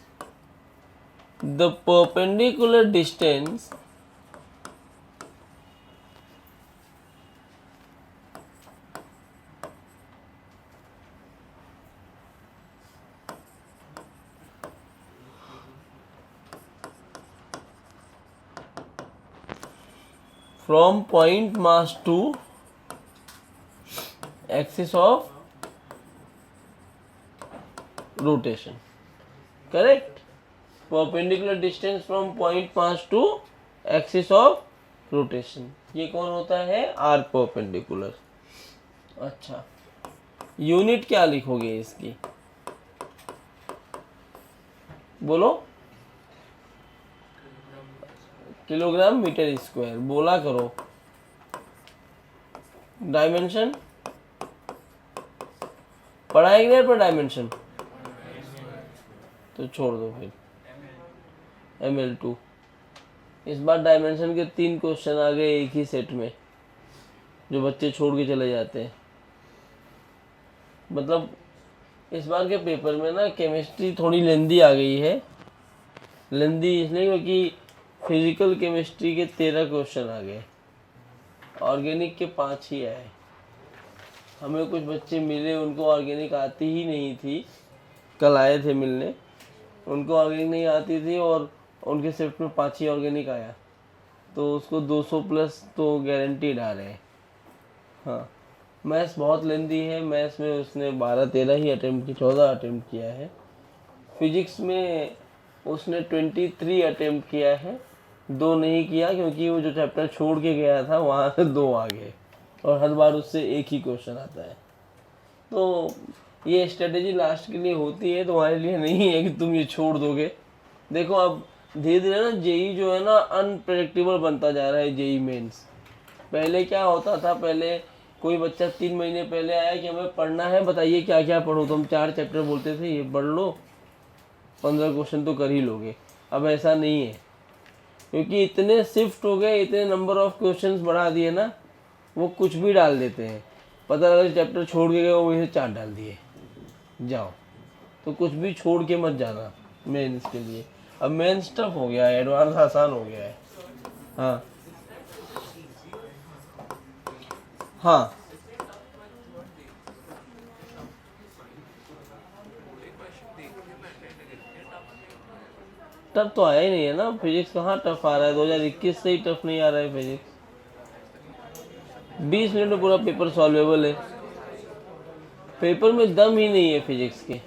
A: the perpendicular distance from point mass to axis of rotation. Correct? Perpendicular distance from point mass to axis of rotation. ये कौन होता है? R perpendicular. अच्छा, unit क्या लिखोगे इसकी? बोलो। Kilogram metre square. बोला करो। डायमेंशन पढ़ा है कि नहीं पर डायमेंशन? तो छोड़ दो फिर। ML2। इस बार डायमेंशन के 3 क्वेश्चन आ गए एक ही सेट में, जो बच्चे छोड़ के चले जाते हैं। मतलब इस बार के पेपर में ना केमिस्ट्री थोड़ी लेंदी आ गई है। लेंदी इसलिए क्योंकि फिजिकल केमिस्ट्री के 13 क्वेश्चन आ गए, ऑर्गेनिक के 5 ही आए। हमें कुछ बच्चे मिले, उनको ऑर्गेनिक आती ही नहीं थी, कल आए थे मिलने, उनको ऑर्गेनिक नहीं आती थी और उनके शिफ्ट में 5 ही ऑर्गेनिक आया, तो उसको 200 प्लस तो गारंटीड आ रहे हैं। हाँ, मैथ्स बहुत लेंदी है। मैथ्स में उसने 12-13 ही अटेम्प्ट की, 14 अटेम्प्ट किया है। फिजिक्स में उसने 23 अटेम्प्ट किया है, 2 नहीं किया क्योंकि वो जो चैप्टर छोड़ के गया था वहाँ से 2 आ गए, और हर बार उससे एक ही क्वेश्चन आता है। तो ये स्ट्रेटेजी लास्ट के लिए होती है, तुम्हारे लिए नहीं है कि तुम ये छोड़ दोगे। देखो अब धीरे धीरे ना जेई जो है ना अनप्रेडिक्टेबल बनता जा रहा है। जेई मेंस पहले क्या होता था, पहले कोई बच्चा 3 महीने पहले आया कि हमें पढ़ना है, बताइए क्या क्या पढ़ो, तो हम 4 चैप्टर बोलते थे, ये पढ़ लो, 15 क्वेश्चन तो कर ही लोगे। अब ऐसा नहीं है, क्योंकि इतने शिफ्ट हो गए, इतने नंबर ऑफ क्वेश्चंस बढ़ा दिए ना, वो कुछ भी डाल देते हैं। पता लगा चैप्टर छोड़ के गए, वो वहीं से 4 डाल दिए, जाओ। तो कुछ भी छोड़ के मत जाना मेंस के लिए। अब मेंस टफ हो गया है, एडवांस आसान हो गया है। हाँ हाँ, टफ तो आया ही नहीं है ना, फिजिक्स कहाँ टफ आ रहा है, 2021 से ही टफ नहीं आ रहा है फिजिक्स। 20 मिनट में पूरा पेपर सॉल्वेबल है, पेपर में दम ही नहीं है फिजिक्स के।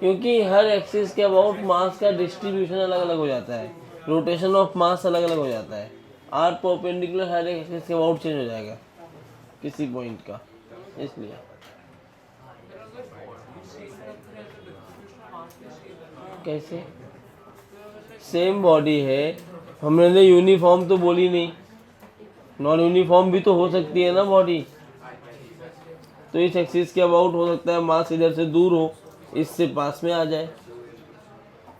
A: क्योंकि हर एक्सिस के अबाउट मास का डिस्ट्रीब्यूशन अलग अलग हो जाता है, रोटेशन ऑफ मास अलग अलग हो जाता है, आर परपेंडिकुलर हर एक एक्सिस के अबाउट चेंज हो जाएगा किसी पॉइंट का, इसलिए। कैसे सेम बॉडी है, हमने यूनिफॉर्म तो बोली नहीं, नॉन यूनिफॉर्म भी तो हो सकती है ना बॉडी। तो इस एक्सिस के अबाउट हो सकता है मास इधर से दूर हो, इससे पास में आ जाए।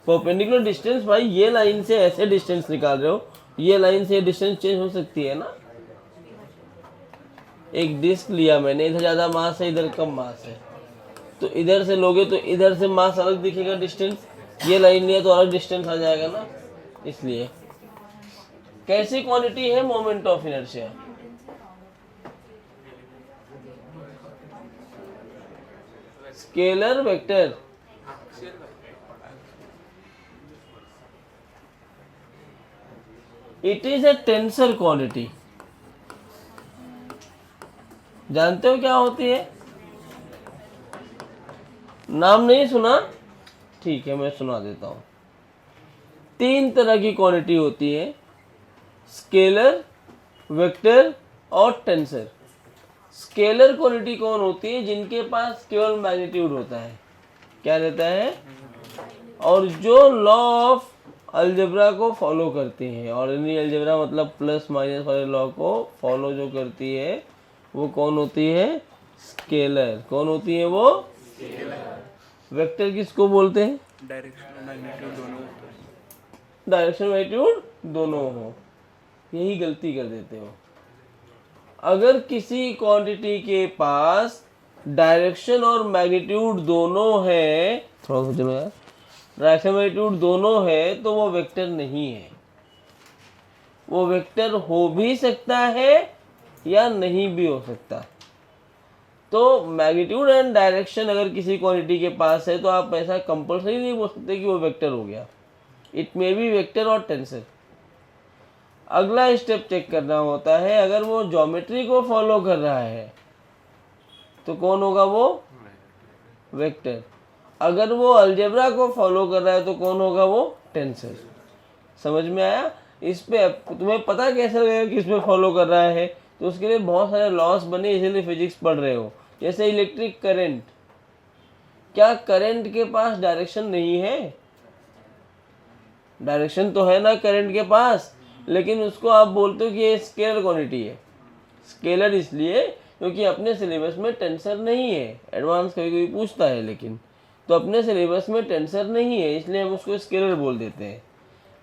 A: परपेंडिकुलर डिस्टेंस भाई, ये लाइन से ऐसे डिस्टेंस निकाल रहे हो, ये लाइन से डिस्टेंस चेंज हो सकती है ना। एक डिस्क लिया मैंने, इधर ज़्यादा मास है इधर कम मास है, तो इधर से लोगे तो इधर से मास अलग दिखेगा डिस्टेंस, ये लाइन लिया तो अलग डिस्टेंस आ जाएगा ना, इसलिए। कैसी क्वांटिटी है moment of inertia? Scalar vector, it is a tensor quantity. जानते हो क्या होती है? नाम नहीं सुना? ठीक है, मैं सुना देता हूं। 3 तरह की क्वांटिटी होती है, स्केलर, वेक्टर और टेंसर। स्केलर क्वांटिटी कौन होती है? जिनके पास केवल मैग्नीट्यूड होता है। क्या रहता है? और जो लॉ ऑफ अलजेब्रा को फॉलो करती हैं, ऑर्डिनरी अलजेब्रा मतलब प्लस माइनस वाले लॉ को फॉलो जो करती है, वो कौन होती है? स्केलर। कौन होती है वो? वेक्टर किसको बोलते हैं?
C: डायरेक्शन मैग्नीट्यूड दोनों होता है।
A: डायरेक्शन मैग्नीट्यूड दोनों हो, यही गलती कर देते हो। अगर किसी क्वांटिटी के पास डायरेक्शन और मैग्नीट्यूड दोनों है, थोड़ा सा चलो यार, डायरेक्शन मैग्नीट्यूड दोनों है, तो वो वेक्टर नहीं है। वो वेक्टर हो भी सकता है या नहीं भी हो सकता। तो मैग्नीट्यूड एंड डायरेक्शन अगर किसी क्वांटिटी के पास है, तो आप ऐसा कंपल्सरी नहीं बोल सकते कि वो वेक्टर हो गया। इट मे बी वेक्टर और टेंसर। अगला स्टेप चेक करना होता है, अगर वो ज्योमेट्री को फॉलो कर रहा है तो कौन होगा वो? वेक्टर। अगर वो अलजेब्रा को फॉलो कर रहा है तो कौन होगा वो? टेंसर। समझ में आया? इस पे तुम्हें पता कैसे लगेगा कि इसमें फॉलो कर रहा है? तो उसके लिए बहुत सारे लॉस बने, इसीलिए फिजिक्स पढ़ रहे हो। जैसे इलेक्ट्रिक करंट, क्या करंट के पास डायरेक्शन नहीं है? डायरेक्शन तो है ना करंट के पास, लेकिन उसको आप बोलते हो कि ये स्केलर क्वांटिटी है। स्केलर इसलिए क्योंकि अपने सिलेबस में टेंसर नहीं है। एडवांस कभी कभी पूछता है, लेकिन तो अपने सिलेबस में टेंसर नहीं है, इसलिए हम उसको स्केलर बोल देते हैं।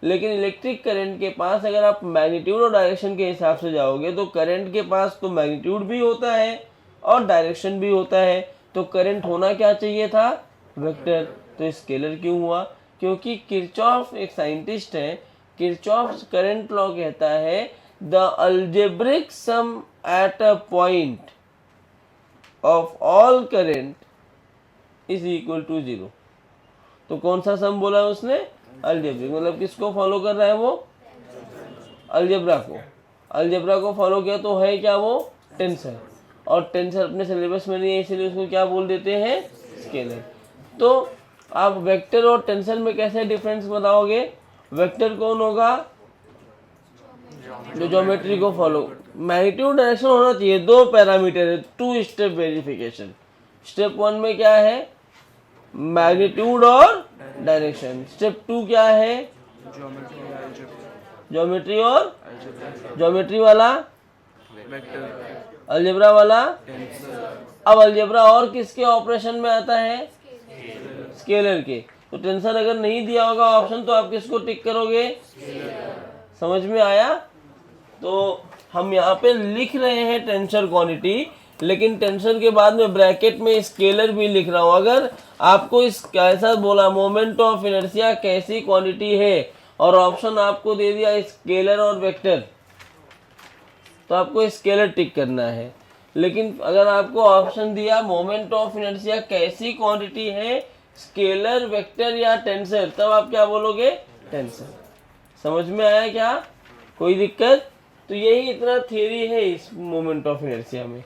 A: लेकिन इलेक्ट्रिक करंट के पास अगर आप मैग्नीट्यूड और डायरेक्शन के हिसाब से जाओगे, तो करंट के पास तो मैग्नीट्यूड भी होता है और डायरेक्शन भी होता है, तो करंट होना क्या चाहिए था? वेक्टर। तो स्केलर क्यों हुआ? क्योंकि किरचॉफ एक साइंटिस्ट है, किरचॉफ करंट लॉ कहता है the algebraic sum at a point of all current is equal to 0। तो कौन सा सम बोला उसने? अलजेब्रिक। मतलब किसको फॉलो कर रहा है वो? अलजेब्रा को। अलजेब्रा को फॉलो किया तो है क्या वो? टेंसर। और टेंसर अपने सिलेबस में नहीं है, इसलिए उसको क्या बोल देते हैं? स्केलर। तो आप वेक्टर और टेंसर में कैसे डिफरेंस बताओगे? वेक्टर कौन होगा? जो ज्योमेट्री को फॉलो। मैग्नीट्यूड डायरेक्शन होना चाहिए, 2 पैरामीटर है, 2 स्टेप वेरिफिकेशन। स्टेप 1 में क्या है? मैग्नीट्यूड और डायरेक्शन। स्टेप 2 क्या है? ज्योमेट्री और ज्योमेट्री वाला
C: वेक्टर,
A: अलजेब्रा वाला। अब अलजेब्रा और किसके ऑपरेशन में आता है? स्केलर के। तो टेंसर अगर नहीं दिया होगा ऑप्शन, तो आप किसको टिक करोगे? समझ में आया? तो हम यहाँ पे लिख रहे हैं टेंसर क्वांटिटी, लेकिन टेंसर के बाद में ब्रैकेट में स्केलर भी लिख रहा हूँ। अगर आपको इस कैसा बोला मोमेंट ऑफ इनर्शिया कैसी क्वांटिटी है, और ऑप्शन आपको दे दिया स्केलर और वेक्टर, तो आपको स्केलर टिक करना है। लेकिन अगर आपको ऑप्शन दिया मोमेंट ऑफ इनर्शिया कैसी क्वांटिटी है, स्केलर, वेक्टर या टेंसर, तब आप क्या बोलोगे? टेंसर। समझ में आया क्या? कोई दिक्कत? तो यही इतना थियरी है इस मोमेंट ऑफ इनर्शिया में।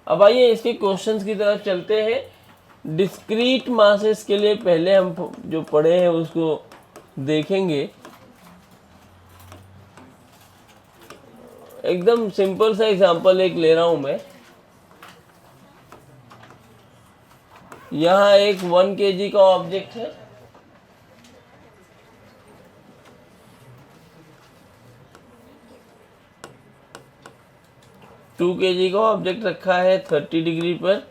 A: अब आइए इसके क्वेश्चंस की तरफ चलते हैं। डिस्क्रीट मासेस के लिए पहले हम जो पढ़े हैं उसको देखेंगे। एकदम सिंपल सा एग्जांपल एक ले रहा हूं मैं। यहाँ एक 1 kg का ऑब्जेक्ट है, टू kg का ऑब्जेक्ट रखा है 30 डिग्री पर।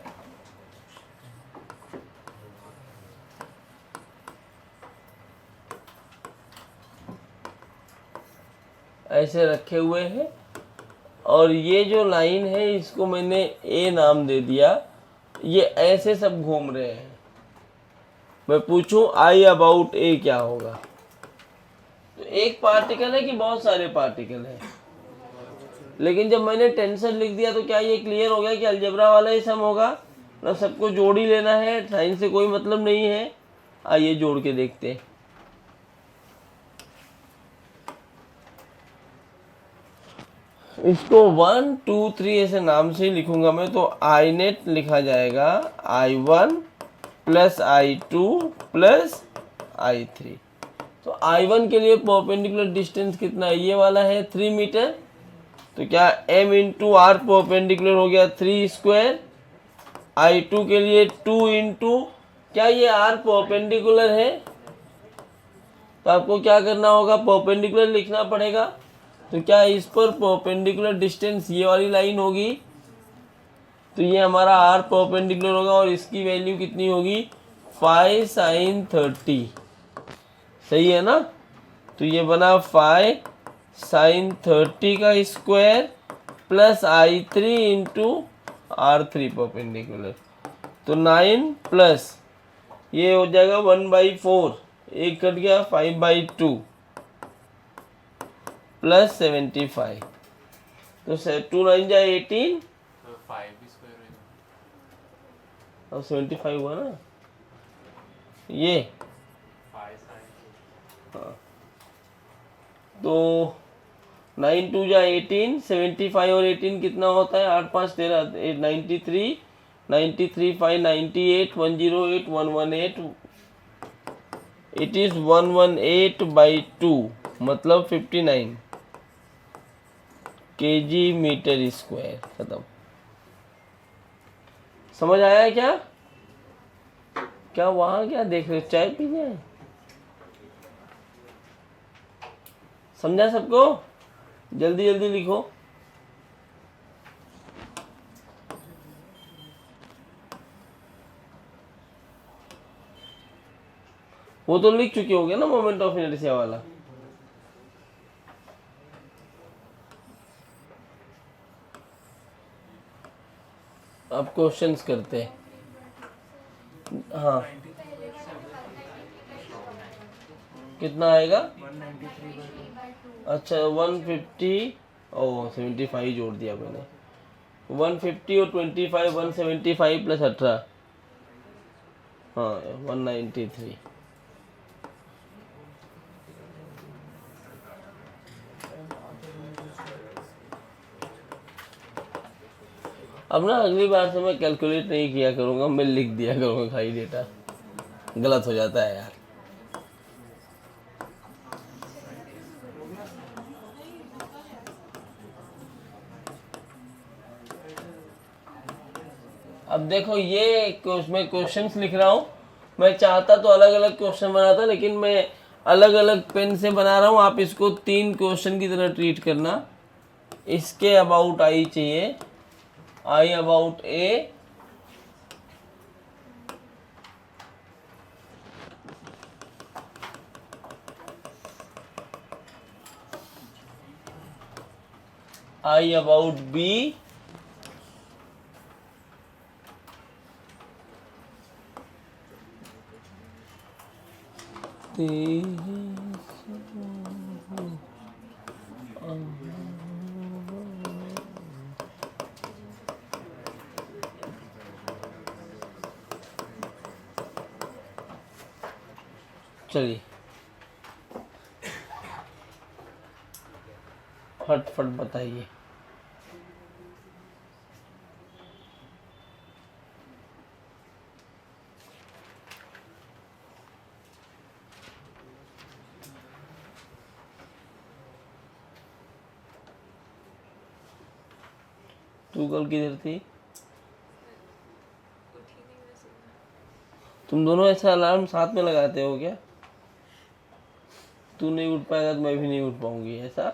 A: ऐसे रखे हुए हैं और ये जो लाइन है इसको मैंने ए नाम दे दिया। ये ऐसे सब घूम रहे हैं। मैं पूछूं आई अबाउट ए क्या होगा? तो एक पार्टिकल है कि बहुत सारे पार्टिकल हैं? लेकिन जब मैंने टेंसर लिख दिया तो क्या ये क्लियर हो गया कि अलजेब्रा वाला ही सम होगा ना? सबको जोड़ ही लेना है, साइंस से कोई मतलब नहीं है। आइए जोड़ के देखते हैं। इसको 1 2 3 ऐसे नाम से ही लिखूंगा मैं। तो आई नेट लिखा जाएगा I1 plus I2 plus I3। तो I1 के लिए परपेंडिकुलर डिस्टेंस कितना है? ये वाला है 3 मीटर। तो क्या m इंटू आर परपेंडिकुलर हो गया 3 स्क्वायर। I2 के लिए 2 इंटू, क्या ये r परपेंडिकुलर है? तो आपको क्या करना होगा? परपेंडिकुलर लिखना पड़ेगा। तो क्या इस पर परपेंडिकुलर डिस्टेंस ये वाली लाइन होगी? तो ये हमारा r परपेंडिकुलर होगा और इसकी वैल्यू कितनी होगी? 5 sin 30। सही है ना? तो ये बना 5 sin 30 का square plus I3 into R3 perpendicular. तो 9 प्लस ये हो जाएगा 1/4, एक कट गया 5/2 प्लस 75। तो 2 9 जा 18
B: तो 5 भी स्क्वायर होगा
A: और 75 हुआ ना ये।
B: 5 sin।
A: हाँ, तो 9 2 जा 18, 75 और 18 कितना होता है? 8 5 13, 93, 93 5 98, 108 118। इट इज 118/2 मतलब 59 kg मीटर स्क्वायर। खत्म। समझ आया क्या? क्या वहां क्या देख रहे हो? चाय पी जाए? समझा सबको? जल्दी जल्दी लिखो। वो तो लिख चुके होंगे ना मोमेंट ऑफ इनर्शिया वाला। अब क्वेश्चंस करते हैं। हाँ, कितना आएगा?
C: 193/2।
A: अच्छा 150, ओ 75 जोड़ दिया मैंने। 150 और 25 175 प्लस 18, हाँ 193। अब ना अगली बार से मैं कैलकुलेट नहीं किया करूँगा, मैं लिख दिया करूँगा खाली डेटा। गलत हो जाता है यार। अब देखो ये मैं क्वेश्चंस लिख रहा हूँ। मैं चाहता तो अलग अलग क्वेश्चन बनाता, लेकिन मैं अलग अलग पेन से बना रहा हूँ। आप इसको 3 क्वेश्चन की तरह ट्रीट करना। इसके अबाउट आई चाहिए, I about A, I about B, चलिए फटफट बताइए। तू कल किधर थी? तुम दोनों ऐसा अलार्म साथ में लगाते हो क्या? तू नहीं उठ पाएगा तो मैं भी नहीं उठ पाऊंगी, ऐसा?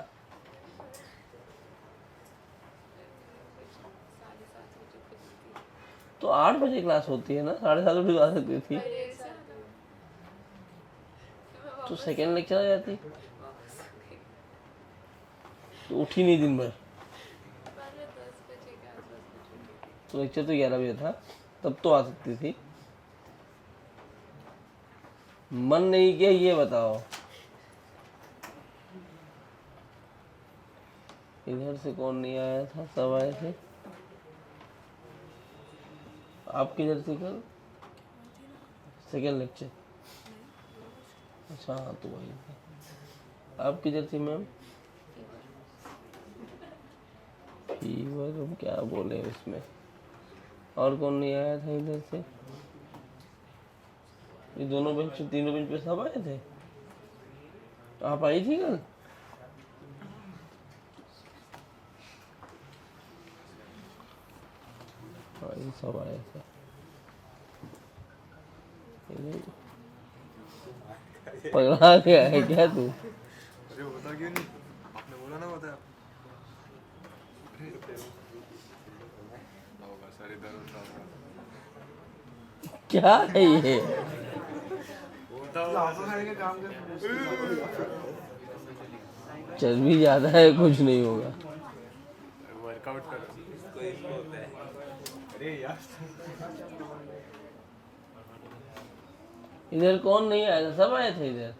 A: तो 8 बजे क्लास होती है ना, 7:30 बजे आ सकती थी। तो सेकेंड लेक्चर आ जाती तो उठी नहीं दिन भर। तो लेक्चर तो 11 बजे था, तब तो आ सकती थी। मन नहीं किया ये बताओ। इधर से कौन नहीं आया था? सब आए थे। आप किधर थी कल? Second lecture. अच्छा हाँ, तो वही था। आप किधर थी मैम? फीवर, अब क्या बोले इसमें। और कौन नहीं आया था इधर से? ये दोनों बेंच, तीनों बेंच पे सब आए थे। आप आई थी कल? हाँ, ये सब आए थे। पगला गया है क्या तू?
D: अरे होता क्यों नहीं? आपने बोला ना होता है। होगा सर, इधर होता होगा।
A: क्या है ये? चर्बी ज्यादा है, कुछ नहीं होगा।
D: वर्कआउट करो। अरे यार,
A: इधर कौन नहीं आया था? सब आए थे इधर।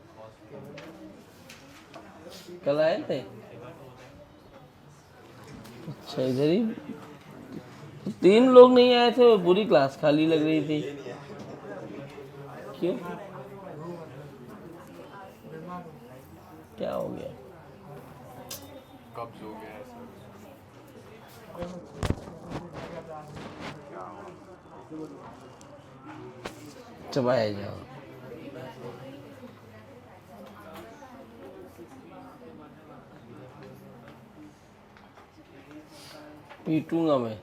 A: कल आए थे? अच्छा, इधर ही 3 लोग नहीं आए थे और पूरी क्लास खाली लग रही थी। क्यों? क्या हो गया?
D: कब्ज हो गया है सर।
A: चबाया जाओ। पीटूंगा मैं।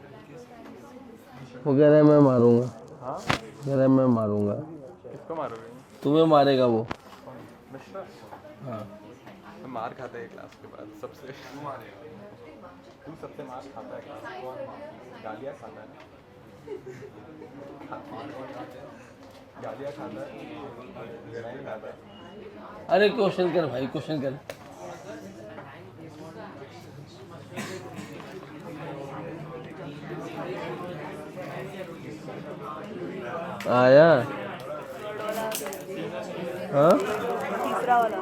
A: वो कह रहा है मैं मारूंगा।
D: हाँ?
A: कह रहा है मैं मारूंगा।
D: किसको मारोगे?
A: तुम्हें मारेगा वो।
D: मिश्रा?
A: हाँ।
D: तो मार खाता है क्लास के बाद सबसे। तू मारेगा? तू सबसे मार खाता है क्लास में? गालियाँ खाता है? गालियाँ खाता है? नहीं खाता है?
A: अरे क्वेश्चन कर भाई, क्वेश्चन कर। आया? हाँ?
E: तीसरा वाला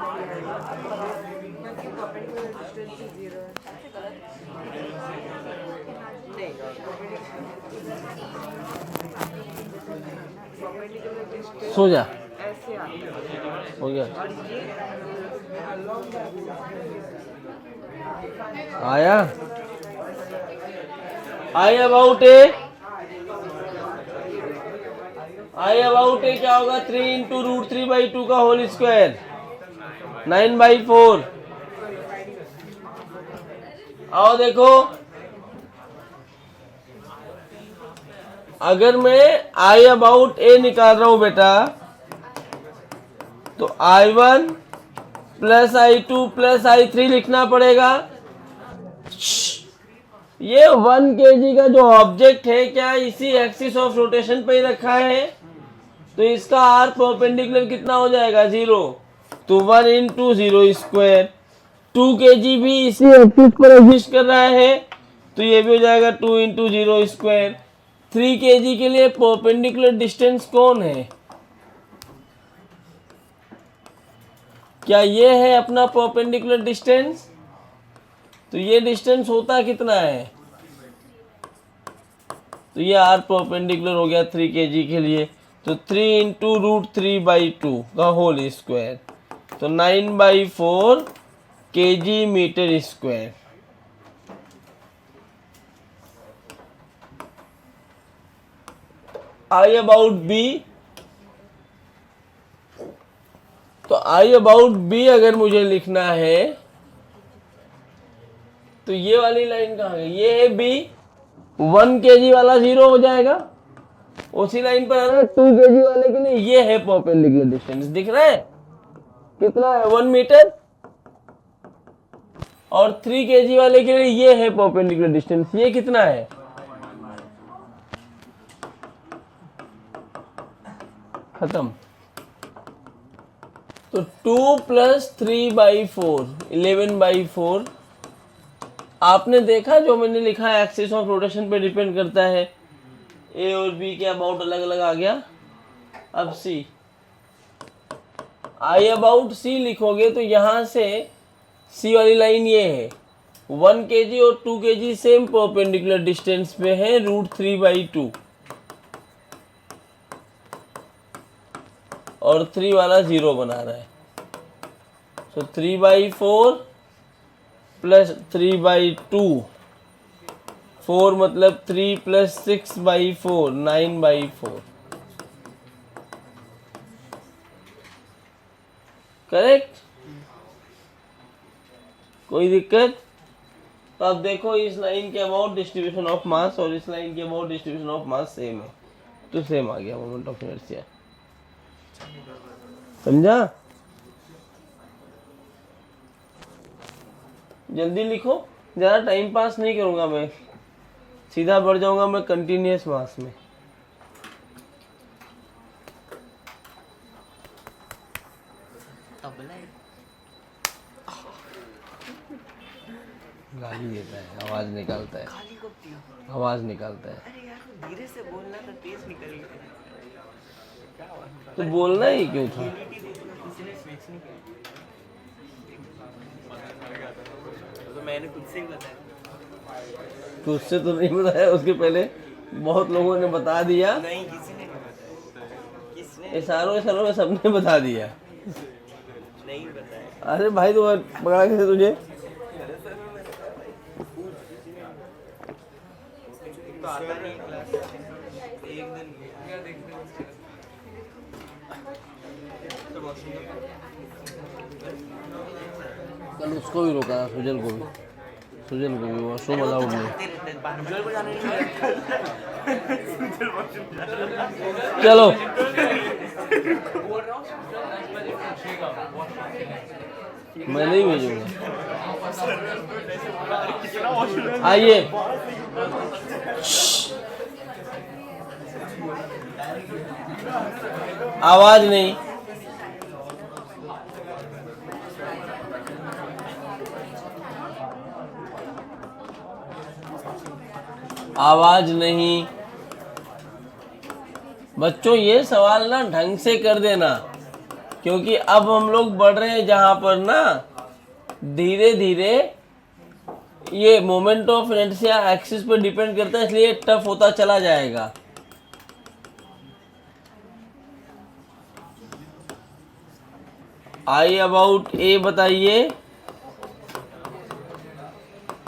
A: सो जा।
E: ऐसे
A: हो गया? आया? आई about A, I about a क्या होगा? 3 इंटू √3/2 का होल स्क्वायर, 9/4। आओ देखो, अगर मैं आई अबाउट ए निकाल रहा हूं बेटा, तो I1 plus I2 plus I3 लिखना पड़ेगा। ये 1 kg का जो ऑब्जेक्ट है, क्या इसी एक्सिस ऑफ रोटेशन पे ही रखा है? तो इसका आर परपेंडिकुलर कितना हो जाएगा? 0। तो 1 इंटू 0 स्क्वायर। 2 kg भी इसी एक्सिस पर एग्जिस्ट कर रहा है, तो ये भी हो जाएगा 2 इंटू 0 स्क्वायर। 3 kg के लिए परपेंडिकुलर डिस्टेंस कौन है? क्या ये है अपना परपेंडिकुलर डिस्टेंस? तो ये डिस्टेंस होता कितना है? तो ये आर परपेंडिकुलर हो गया 3 kg के लिए। तो 3 इंटू √3/2 का होल स्क्वायर, तो 9/4 kg metre square. I about B, तो आई अबाउट बी अगर मुझे लिखना है तो ये वाली लाइन कहाँ गई? ये है बी, 1 kg वाला 0 हो जाएगा। उसी लाइन पर आना 2 kg वाले के लिए ये है परपेंडिकुलर डिस्टेंस, दिख रहा है कितना है? 1 मीटर। और 3 kg वाले के लिए ये है परपेंडिकुलर डिस्टेंस, ये कितना है? खत्म। तो 2 + 3/4 11/4। आपने देखा जो मैंने लिखा है एक्सिस ऑफ रोटेशन पे डिपेंड करता है। ए और बी के अबाउट अलग अलग आ गया। अब सी, आई अबाउट सी लिखोगे तो यहां से सी वाली लाइन ये है, 1 kg और 2 kg सेम परपेंडिकुलर डिस्टेंस पे है √3/2 और 3 वाला 0 बना रहा है। तो 3/4 + 3/2, 4 मतलब 3 + 6/4 9/4। करेक्ट? कोई दिक्कत? तो अब देखो इस लाइन के अबाउट डिस्ट्रीब्यूशन ऑफ मास और इस लाइन के about distribution of mass same है, तो सेम आ गया मोमेंट ऑफ इनर्शिया। समझा? जल्दी लिखो, ज़्यादा टाइम पास नहीं करूँगा मैं, सीधा बढ़ जाऊँगा मैं कंटिन्यूअस मास में। गाली देता है, आवाज़ निकालता है, आवाज़ निकालता है।
E: अरे यार धीरे से बोलना था, तेज निकल गया।
A: तो बोलना ही क्यों था?
E: किसी ने स्विच नहीं किया तो मैंने खुद से ही बताया।
A: तो उससे तो नहीं बताया, उसके पहले बहुत लोगों ने बता दिया।
E: नहीं, किसी ने नहीं बताया। किसने?
A: इशारों में सबने बता दिया।
E: नहीं बताया।
A: अरे भाई तो पकड़ा कैसे तुझे?
E: तो आता नहीं क्लास, एक दिन क्या देखते हैं तो
A: कल उसको भी रोका, सुजल को भी, वॉशरूम अलाउड नहीं। चलो मैं नहीं भेजूंगा। आइए, आवाज नहीं। आवाज नहीं। बच्चों ये सवाल ना ढंग से कर देना, क्योंकि अब हम लोग बढ़ रहे हैं जहां पर ना धीरे धीरे ये मोमेंट ऑफ इनर्शिया एक्सिस पर डिपेंड करता है, इसलिए टफ होता चला जाएगा। आई अबाउट ए बताइए,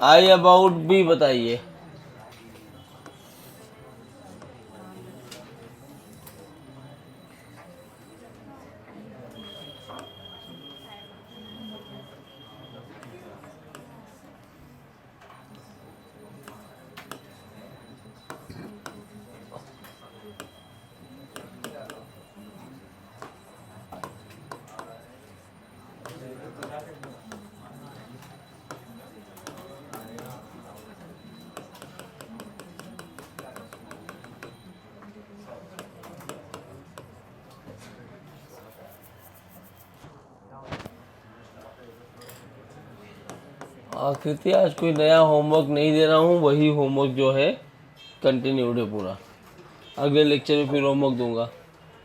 A: आई अबाउट बी बताइए। आकृति आज कोई नया होमवर्क नहीं दे रहा हूँ, वही होमवर्क जो है कंटिन्यूड है पूरा। अगले लेक्चर में फिर होमवर्क दूंगा।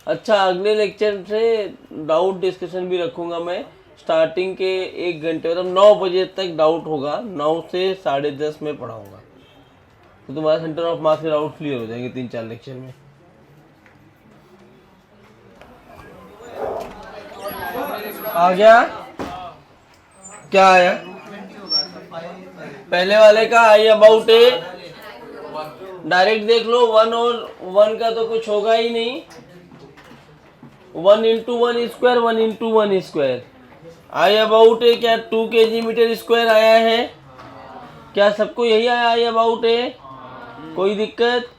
A: अच्छा, अगले लेक्चर से डाउट डिस्कशन भी रखूँगा मैं। स्टार्टिंग के 1 घंटे मतलब 9 बजे तक डाउट होगा, 9 से 10:30 में पढ़ाऊँगा, तो तुम्हारा सेंटर ऑफ मास के डाउट क्लियर हो जाएंगे 3-4 लेक्चर में। आ गया? क्या आया? पहले वाले का आई अबाउट ए, डायरेक्ट देख लो, 1 और 1 का तो कुछ होगा ही नहीं। 1 into 1 square, 1 into 1 square. I about a क्या 2 kg मीटर स्क्वायर आया है? क्या सबको यही आया आई अबाउट ए? कोई दिक्कत?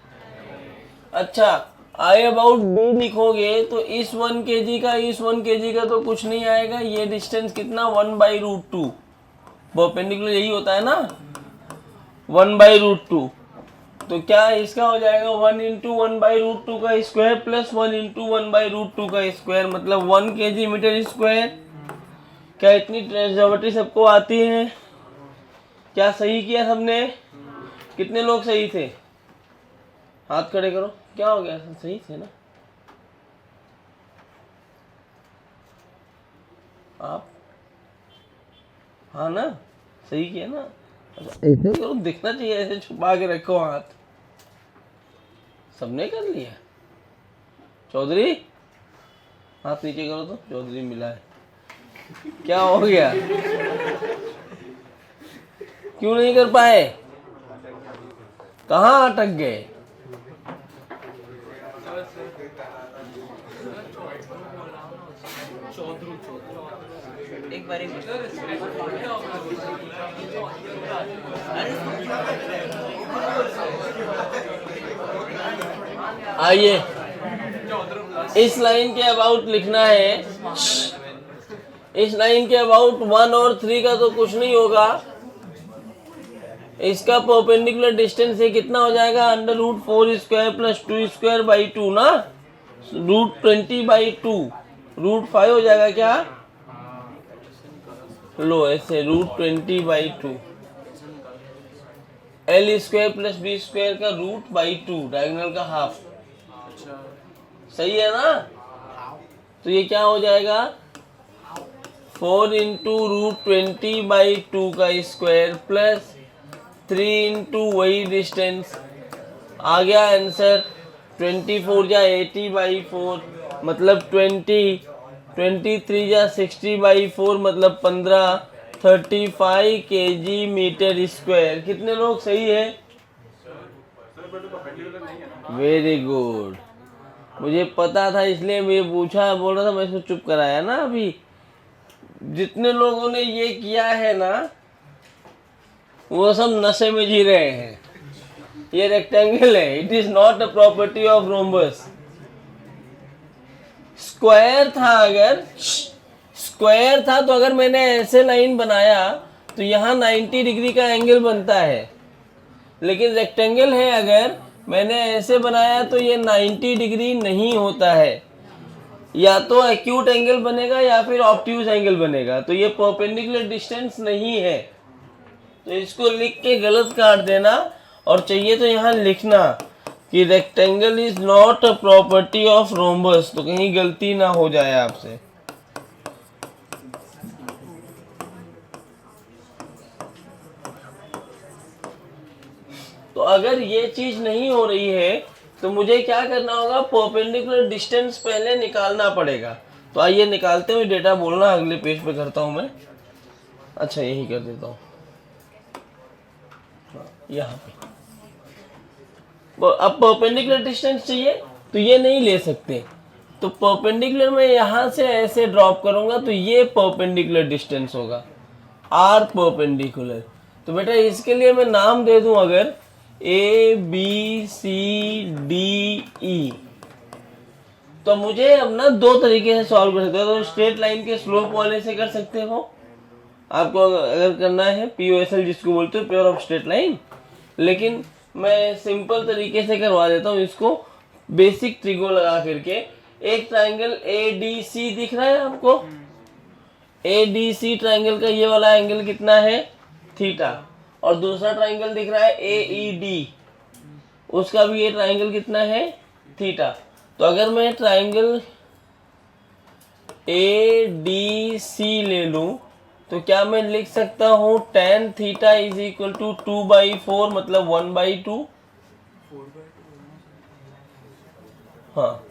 A: अच्छा, आई अबाउट बी लिखोगे तो इस 1 kg का इस 1 kg का तो कुछ नहीं आएगा। ये डिस्टेंस कितना? 1/√2। परपेंडिकुलर यही होता है ना, 1/√2। तो क्या इसका हो जाएगा 1 इंटू 1/√2 का स्क्वायर प्लस 1 इंटू 1/√2 का स्क्वायर, मतलब 1 kg मीटर स्क्वायर। क्या इतनी ज्योमेट्री सबको आती है? क्या सही किया सबने? कितने लोग सही थे? हाथ खड़े करो। क्या हो गया? सही थे ना आप? हाँ ना, सही किया ना? ऐसे करो, दिखना चाहिए, ऐसे छुपा के रखो हाथ। सबने कर लिया? चौधरी हाथ नीचे करो तो चौधरी मिला है। क्या हो गया? क्यों नहीं कर पाए? कहाँ अटक गए?
E: एक बार
A: आइए, इस लाइन के अबाउट लिखना है। इस लाइन के अबाउट 1 और 3 का तो कुछ नहीं होगा। इसका परपेंडिकुलर डिस्टेंस ये कितना हो जाएगा? √4 स्क्वायर प्लस 2 स्क्वायर बाई 2 ना, √20/2, √5 हो जाएगा क्या? लो ऐसे √20/2, L square plus B square का √2, डायगोनल का हाफ। सही है ना? तो ये क्या हो जाएगा? 4 इंटू √20/2 का स्क्वायर प्लस 3 इंटू वही डिस्टेंस। आ गया आंसर। 24 या 80/4 मतलब 20, 23 या 60/4 मतलब 15, 35 kg मीटर स्क्वायर। कितने लोग सही है? Very good. मुझे पता था इसलिए मैं पूछा, बोल रहा था, मैं इसको चुप कराया ना। अभी जितने लोगों ने ये किया है ना, वो सब नशे में जी रहे हैं। ये रेक्टेंगल है, it is not a property of rhombus. Square था, अगर स्क्वायर था तो अगर मैंने ऐसे लाइन बनाया तो यहाँ 90 डिग्री का एंगल बनता है। लेकिन रेक्टेंगल है, अगर मैंने ऐसे बनाया तो ये 90 डिग्री नहीं होता है। या तो एक्यूट एंगल बनेगा या फिर ऑब्ट्यूज एंगल बनेगा। तो ये परपेंडिकुलर डिस्टेंस नहीं है। तो इसको लिख के गलत काट देना, और चाहिए तो यहाँ लिखना कि rectangle is not a property of rhombus, तो कहीं गलती ना हो जाए आपसे। तो अगर ये चीज नहीं हो रही है तो मुझे क्या करना होगा? परपेंडिकुलर डिस्टेंस पहले निकालना पड़ेगा। तो आइए निकालते हुए डेटा बोलना, अगले पेज पे करता हूं मैं। अच्छा यही कर देता हूं, यहाँ पे। अब परपेंडिकुलर डिस्टेंस चाहिए तो ये नहीं ले सकते, तो परपेंडिकुलर में यहाँ से ऐसे ड्रॉप करूंगा तो ये परपेंडिकुलर डिस्टेंस होगा, आर परपेंडिकुलर। तो बेटा इसके लिए मैं नाम दे दूं अगर ABCDE, तो मुझे अब ना दो तरीके से सॉल्व कर सकते हो। तो स्ट्रेट लाइन के स्लोप वाले से कर सकते हो, आपको अगर करना है POSL जिसको बोलते हो, प्योर ऑफ स्ट्रेट लाइन। लेकिन मैं सिंपल तरीके से करवा देता हूँ इसको, बेसिक ट्रिगो लगा करके। एक ट्राइंगल ADC दिख रहा है आपको? ADC ट्राइंगल का ये वाला एंगल कितना है? थीटा। और दूसरा ट्राइंगल दिख रहा है AED, उसका भी ये ट्राइंगल कितना है? थीटा। तो अगर मैं ट्राइंगल ADC ले लूं तो क्या मैं लिख सकता हूं tan theta is equal to 2/4 मतलब 1/2? हाँ,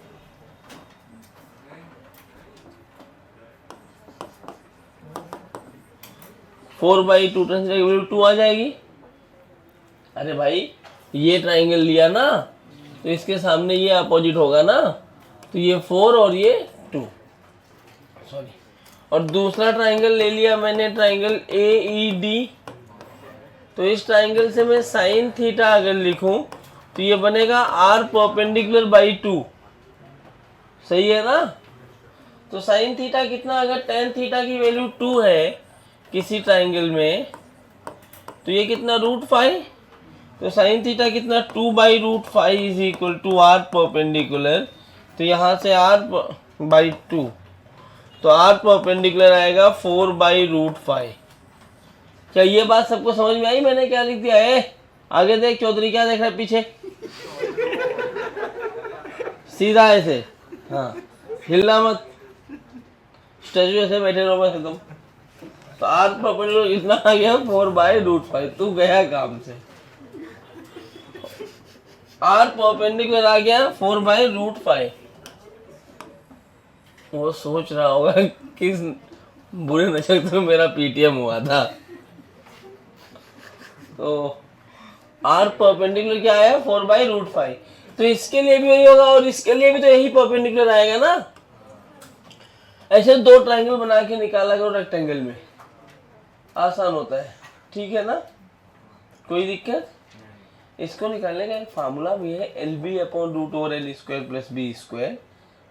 A: 4/2 tan थीटा की वैल्यू 2 आ जाएगी। अरे भाई ये ट्राइंगल लिया ना, तो इसके सामने ये अपोजिट होगा ना, तो ये 4 और ये 2, सॉरी। और दूसरा ट्राइंगल ले लिया मैंने, ट्राइंगल AED, तो इस ट्राइंगल से मैं साइन थीटा अगर लिखूं तो ये बनेगा R परपेंडिकुलर बाई 2, सही है ना। तो साइन थीटा कितना, अगर टेन थीटा की वैल्यू 2 है किसी ट्राइंगल में, तो ये कितना √5, तो साइन थीटा कितना 2/√5 is equal to R perpendicular, तो यहाँ से R/2, तो R परपेंडिकुलर आएगा 4/√5। क्या ये बात सबको समझ में आई? मैंने क्या लिख दिया है? आगे देख चौधरी, क्या देख रहा है पीछे? सीधा ऐसे, हाँ, हिलना मत, स्टैचू ऐसे बैठे रहो बस एकदम। तो R परपेंडिकुलर कितना आ गया 4/√5, तू गया काम से। R परपेंडिकुलर आ गया 4/√5। वो सोच रहा होगा किस बुरे नशे में मेरा PTM हुआ था। तो R परपेंडिकुलर क्या आया 4/√5, तो इसके लिए भी वही होगा और इसके लिए भी तो यही परपेंडिकुलर आएगा ना। ऐसे दो ट्राइंगल बना के निकाला करो रेक्टेंगल में, आसान होता है, ठीक है ना, कोई दिक्कत। इसको निकालने का एक फार्मूला भी है, LB/√L² + B²,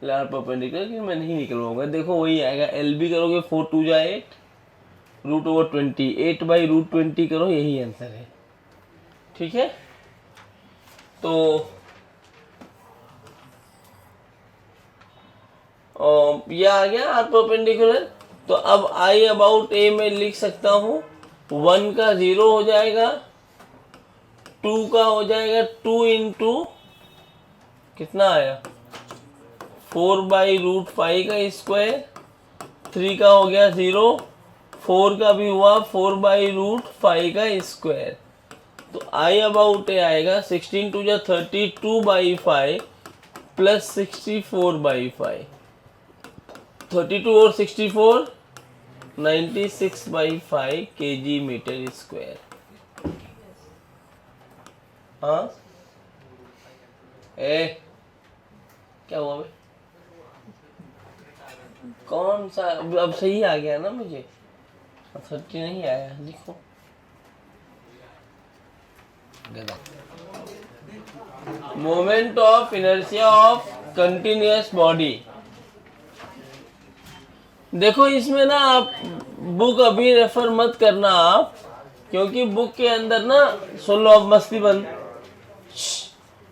A: R परपेंडिकुलर, कि मैं नहीं निकलवाऊंगा। देखो वही आएगा, LB करोगे 4 2 जा 8, √/20, 8/√20 करो, यही आंसर है, ठीक है। तो ये आ गया R परपेंडिकुलर। तो अब I/A में लिख सकता हूँ, 1 का 0 हो जाएगा, 2 का हो जाएगा 2 इंटू कितना आया 4/√5 का स्क्वायर, 3 का हो गया 0, 4 का भी हुआ 4/√5 का स्क्वायर। तो I/A आएगा 16 2 जा 32/5 प्लस 64/5, 32 और 64 96/5 kg मीटर स्क्वायर। हाँ क्या हुआ भाई? कौन सा अब सही आ गया ना मुझे, 30 नहीं आया, लिखो moment of inertia of continuous body. देखो इसमें ना आप बुक अभी रेफर मत करना आप, क्योंकि बुक के अंदर ना, सुन लो अब मस्ती बंद,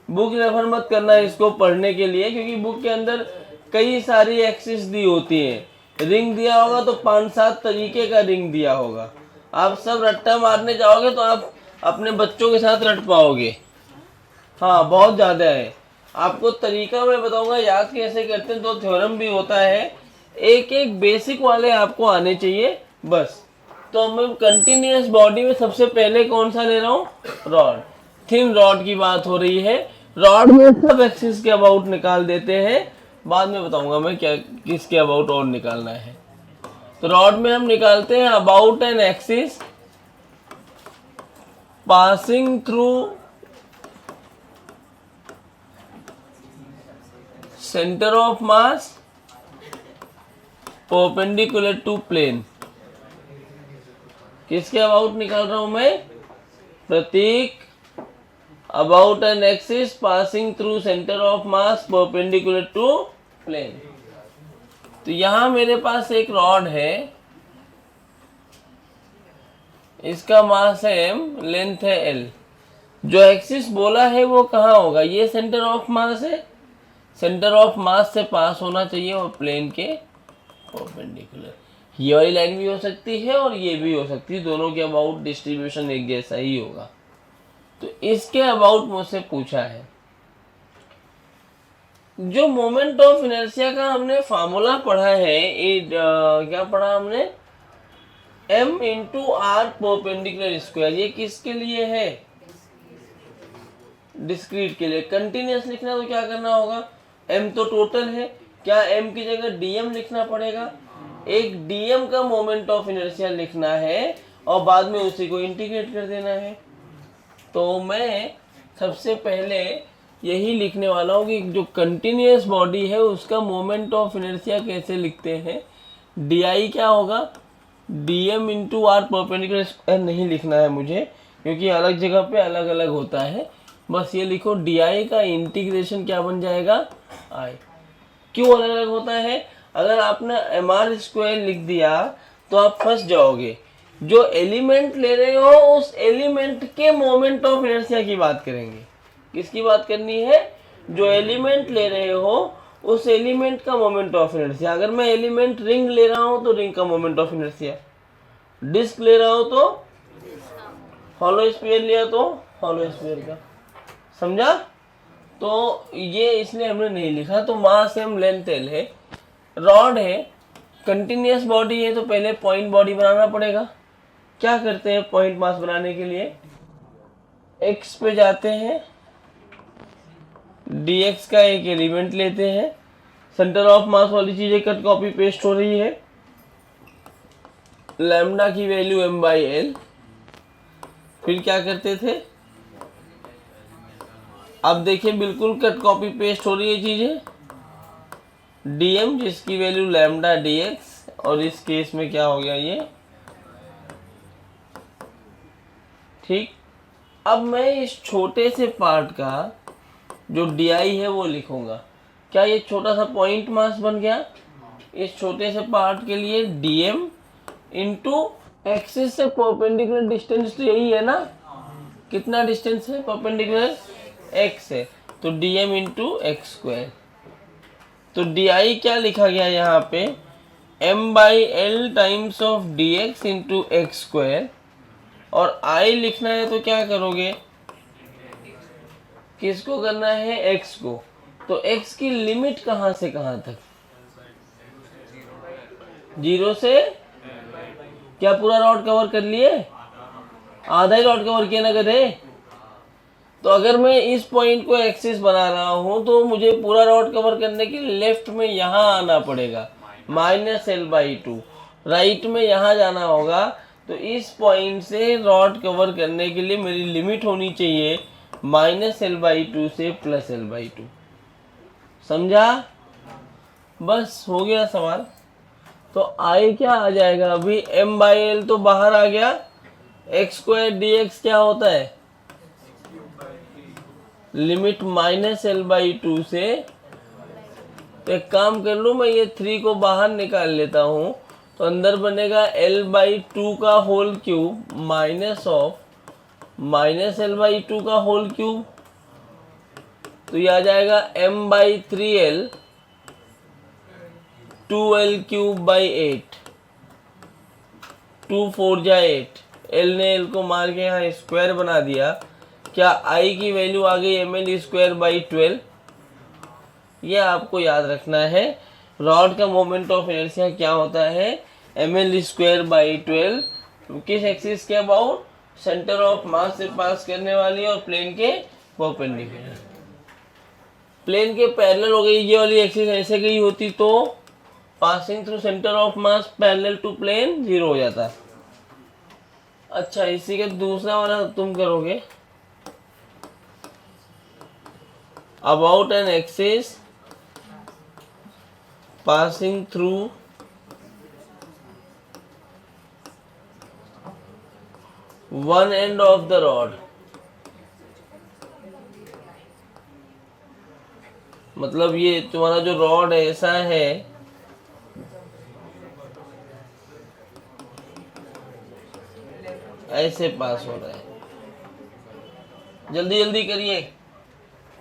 A: बुक रेफर मत करना इसको पढ़ने के लिए, क्योंकि बुक के अंदर कई सारी एक्सिस दी होती हैं। रिंग दिया होगा तो 5-7 तरीके का रिंग दिया होगा, आप सब रट्टा मारने जाओगे तो आप अपने बच्चों के साथ रट पाओगे। हाँ बहुत ज़्यादा है, आपको तरीका मैं बताऊंगा याद कैसे करते हैं, तो थ्योरम भी होता है, एक एक बेसिक वाले आपको आने चाहिए बस। तो मैं कंटिन्यूअस बॉडी में सबसे पहले कौन सा ले रहा हूँ, रॉड, थिन रॉड की बात हो रही है। रॉड में सब एक्सिस के अबाउट निकाल देते हैं, बाद में बताऊंगा मैं क्या किसके अबाउट और निकालना है। तो रॉड में हम निकालते हैं about an axis passing through centre of mass perpendicular to plane. किसके अबाउट निकाल रहा हूं मैं, प्रतीक about an axis passing through centre of mass perpendicular to plane. तो यहां मेरे पास एक रॉड है, इसका मास है m, लेंथ है l। जो एक्सिस बोला है वो कहाँ होगा, ये सेंटर ऑफ मास है, सेंटर ऑफ मास से पास होना चाहिए और प्लेन के परपेंडिकुलर। ये वाली लाइन भी हो सकती है और ये भी हो सकती है, दोनों के अबाउट डिस्ट्रीब्यूशन एक जैसा ही होगा। तो इसके अबाउट मुझसे पूछा है। जो मोमेंट ऑफ इनर्शिया का हमने फार्मूला पढ़ा है, क्या पढ़ा हमने, m into R perpendicular square. ये किसके लिए है, डिस्क्रीट के लिए। कंटिन्यूअस लिखना तो क्या करना होगा, m तो टोटल है, क्या m की जगह dm लिखना पड़ेगा। एक dm का मोमेंट ऑफ इनर्शिया लिखना है और बाद में उसी को इंटीग्रेट कर देना है। तो मैं सबसे पहले यही लिखने वाला हूँ कि जो कंटिन्यूअस बॉडी है उसका मोमेंट ऑफ इनर्शिया कैसे लिखते हैं। डी क्या होगा, dm into R perpendicular square नहीं लिखना है मुझे, क्योंकि अलग जगह पे अलग अलग होता है। बस ये लिखो डी का इंटीग्रेशन क्या बन जाएगा, i। क्यों अलग अलग होता है, अगर आपने mr स्क्वायर लिख दिया तो आप फंस जाओगे। जो एलिमेंट ले रहे हो उस एलिमेंट के मोमेंट ऑफ इनर्शिया की बात करेंगे। किसकी बात करनी है, जो एलिमेंट ले रहे हो उस एलिमेंट का मोमेंट ऑफ इनर्शिया। अगर मैं एलिमेंट रिंग ले रहा हूं तो रिंग का मोमेंट ऑफ इनर्शिया, डिस्क ले रहा हूं तो हॉलो स्फीयर लिया तो हॉलो स्फीयर का। समझा। तो ये इसलिए हमने नहीं लिखा। तो मास m लेंथ l है, रॉड है, कंटिन्यूअस बॉडी है, तो पहले पॉइंट बॉडी बनाना पड़ेगा। क्या करते हैं पॉइंट मास बनाने के लिए, x पे जाते हैं, dx का एक एलिमेंट लेते हैं, सेंटर ऑफ मास वाली चीजें कट कॉपी पेस्ट हो रही है, लैम्डा की वैल्यू m/l। फिर क्या करते थे, अब देखिए बिल्कुल कट कॉपी पेस्ट हो रही है चीजें, dm जिसकी वैल्यू लैम्डा dx, और इस केस में क्या हो गया ये, ठीक। अब मैं इस छोटे से पार्ट का जो di है वो लिखूंगा। क्या ये छोटा सा पॉइंट मास बन गया। इस छोटे से पार्ट के लिए dm इंटू एक्सिस से परपेंडिकुलर डिस्टेंस तो यही है ना, कितना डिस्टेंस है परपेंडिकुलर, x है, तो dm इंटू एक्स स्क्वायर। तो di क्या लिखा गया यहाँ पे, m/l times of dx into x square. और i लिखना है तो क्या करोगे, किसको करना है, x को। तो x की लिमिट कहां से कहां तक, 0 से, क्या पूरा रॉड कवर कर लिए, आधा ही रॉड कवर किया ना गधे। तो अगर मैं इस पॉइंट को एक्सिस बना रहा हूं तो मुझे पूरा रॉड कवर करने के लिए लेफ्ट में यहां आना पड़ेगा, -l/2, राइट में यहां जाना होगा। तो इस पॉइंट से रॉड कवर करने के लिए मेरी लिमिट होनी चाहिए -l/2 से +l/2। समझा। बस हो गया सवाल। तो i क्या आ जाएगा, अभी m/l तो बाहर आ गया, x² dx क्या होता है, लिमिट -l/2 से। तो एक काम कर लूँ, मैं ये 3 को बाहर निकाल लेता हूँ, तो अंदर बनेगा l/2 का whole cube minus of -l/2 का होल क्यूब। तो ये आ जाएगा m/3l 2l³/8, 2 4 जा 8, l ने l को मार के यहाँ स्क्वायर बना दिया। क्या i की वैल्यू आ गई ml²/12। ये आपको याद रखना है, रॉड का मोमेंट ऑफ इनर्शिया क्या होता है, ml²/12। किस एक्सिस के अबाउट, सेंटर ऑफ मास से पास करने वाली और प्लेन के परपेंडिकुलर। प्लेन के पैरेलल हो गई ये वाली एक्सिस, ऐसे गई होती तो passing through centre of mass parallel to plane 0 हो जाता। अच्छा, इसी के दूसरा वाला तुम करोगे, about an axis passing through one end of the rod। मतलब ये तुम्हारा जो रॉड ऐसा है, ऐसे पास हो रहा है। जल्दी जल्दी करिए,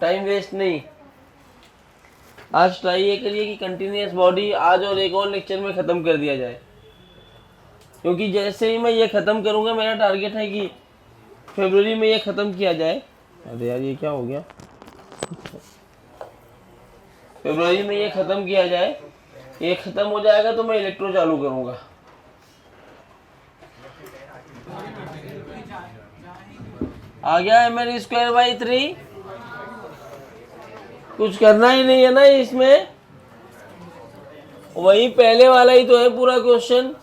A: टाइम वेस्ट नहीं। आज ट्राई ये करिए कि कंटिन्यूअस बॉडी आज और एक और लेक्चर में ख़त्म कर दिया जाए, क्योंकि जैसे ही मैं ये ख़त्म करूँगा, मेरा टारगेट है कि फरवरी में ये ख़त्म किया जाए। अरे यार ये क्या हो गया, फरवरी में ये ख़त्म किया जाए। ये ख़त्म हो जाएगा तो मैं इलेक्ट्रो चालू करूँगा। आ गया ml²/3। कुछ करना ही नहीं है ना इसमें, वही पहले वाला ही तो है पूरा क्वेश्चन।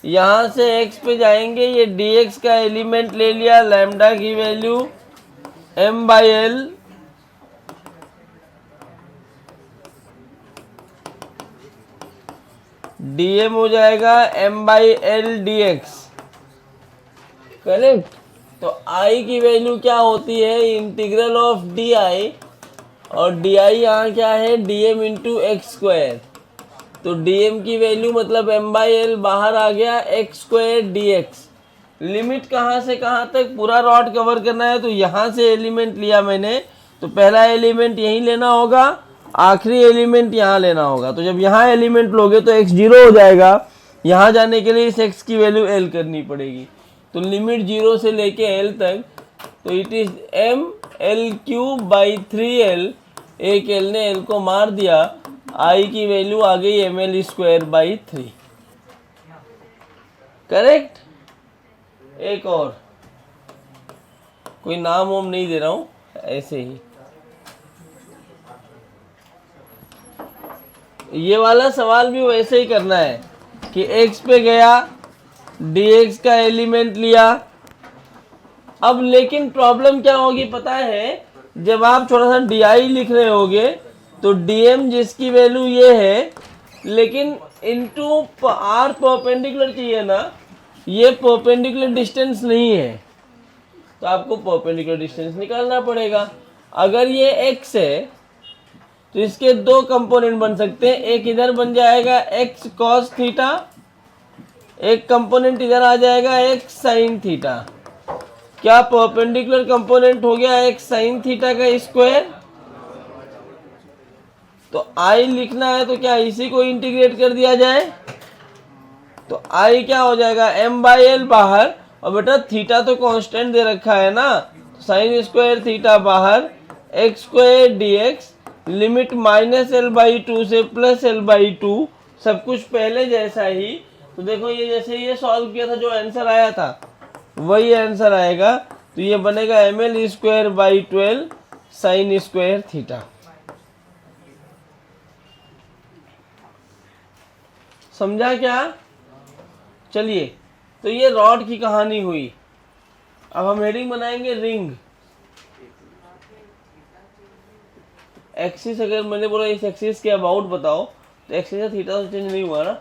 A: यहाँ से x पे जाएंगे, ये dx का एलिमेंट ले लिया, लैम्डा की वैल्यू m/l, dm हो जाएगा m/l dx, करेक्ट। तो i की वैल्यू क्या होती है, इंटीग्रल ऑफ di, और di यहाँ क्या है, dm इंटू एक्स स्क्वायर। तो dm की वैल्यू मतलब m/l बाहर आ गया, एक्स स्क्वायर dx। लिमिट कहाँ से कहाँ तक, पूरा रॉड कवर करना है तो यहाँ से एलिमेंट लिया मैंने, तो पहला एलिमेंट यहीं लेना होगा, आखिरी एलिमेंट यहाँ लेना होगा। तो जब यहाँ एलिमेंट लोगे तो x 0 हो जाएगा, यहाँ जाने के लिए इस x की वैल्यू l करनी पड़ेगी। तो लिमिट 0 से लेके l तक, तो इट इज ml³/3l, एक l ने l को मार दिया, i की वैल्यू आ गई ml²/3, करेक्ट। एक और, कोई नाम वाम नहीं दे रहा हूं, ऐसे ही। ये वाला सवाल भी वैसे ही करना है कि x पे गया, dx का एलिमेंट लिया। अब लेकिन प्रॉब्लम क्या होगी पता है, जब आप थोड़ा सा di लिख रहे होगे तो dm जिसकी वैल्यू ये है, लेकिन इनटू r परपेंडिकुलर चाहिए ना, ये परपेंडिकुलर डिस्टेंस नहीं है, तो आपको परपेंडिकुलर डिस्टेंस निकालना पड़ेगा। अगर ये x है तो इसके दो कंपोनेंट बन सकते हैं, एक इधर बन जाएगा x cos थीटा, एक कंपोनेंट इधर आ जाएगा x sin थीटा। क्या परपेंडिकुलर कंपोनेंट हो गया x sin थीटा का स्क्वायर। तो i लिखना है तो क्या इसी को इंटीग्रेट कर दिया जाए, तो i क्या हो जाएगा m/l बाहर, और बेटा थीटा तो कांस्टेंट दे रखा है ना, साइन स्क्वायर थीटा बाहर, x square dx, limit -l/2 से +l/2, सब कुछ पहले जैसा ही। तो देखो ये जैसे ये सॉल्व किया था, जो आंसर आया था वही आंसर आएगा। तो ये बनेगा ml²/12 साइन स्क्वायर थीटा। समझा क्या। चलिए, तो ये रॉड की कहानी हुई। अब हम हेडिंग बनाएंगे रिंग। एक्सिस, अगर मैंने बोला इस एक्सिस के अबाउट बताओ, तो एक्सिस का थीटा तो चेंज नहीं हुआ ना,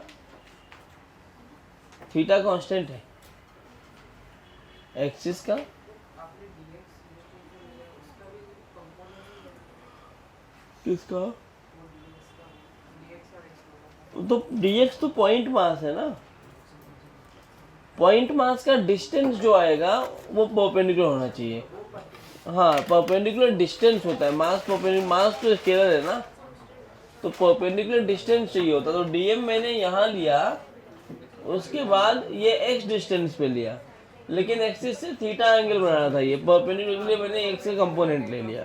A: थीटा कांस्टेंट है एक्सिस का। किसका, तो dx तो पॉइंट मास है ना, पॉइंट मास का डिस्टेंस जो आएगा वो परपेंडिकुलर होना चाहिए। हाँ, परपेंडिकुलर डिस्टेंस होता है, मास परपेंडिकुलर, मास तो स्केलर है ना, तो परपेंडिकुलर डिस्टेंस चाहिए होता। तो dm मैंने यहाँ लिया, उसके बाद ये x डिस्टेंस पे लिया, लेकिन एक्सिस से थीटा एंगल बनाना था, ये परपेंडिकुलर के लिए मैंने x का कंपोनेंट ले लिया।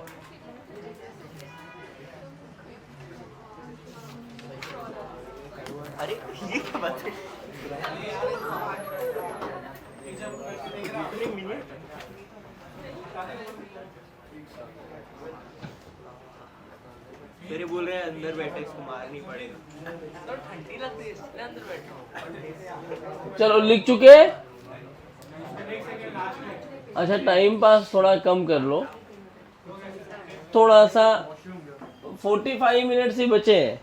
E: अरे ये क्या बात है, मेरे बोल रहे हैं अंदर बैठे, इसको मार नहीं पड़ेगा, तो ठंडी लगती है इसलिए अंदर बैठा।
A: चलो लिख चुके। अच्छा, टाइम पास थोड़ा कम कर लो, थोड़ा सा 45 मिनट ही बचे हैं,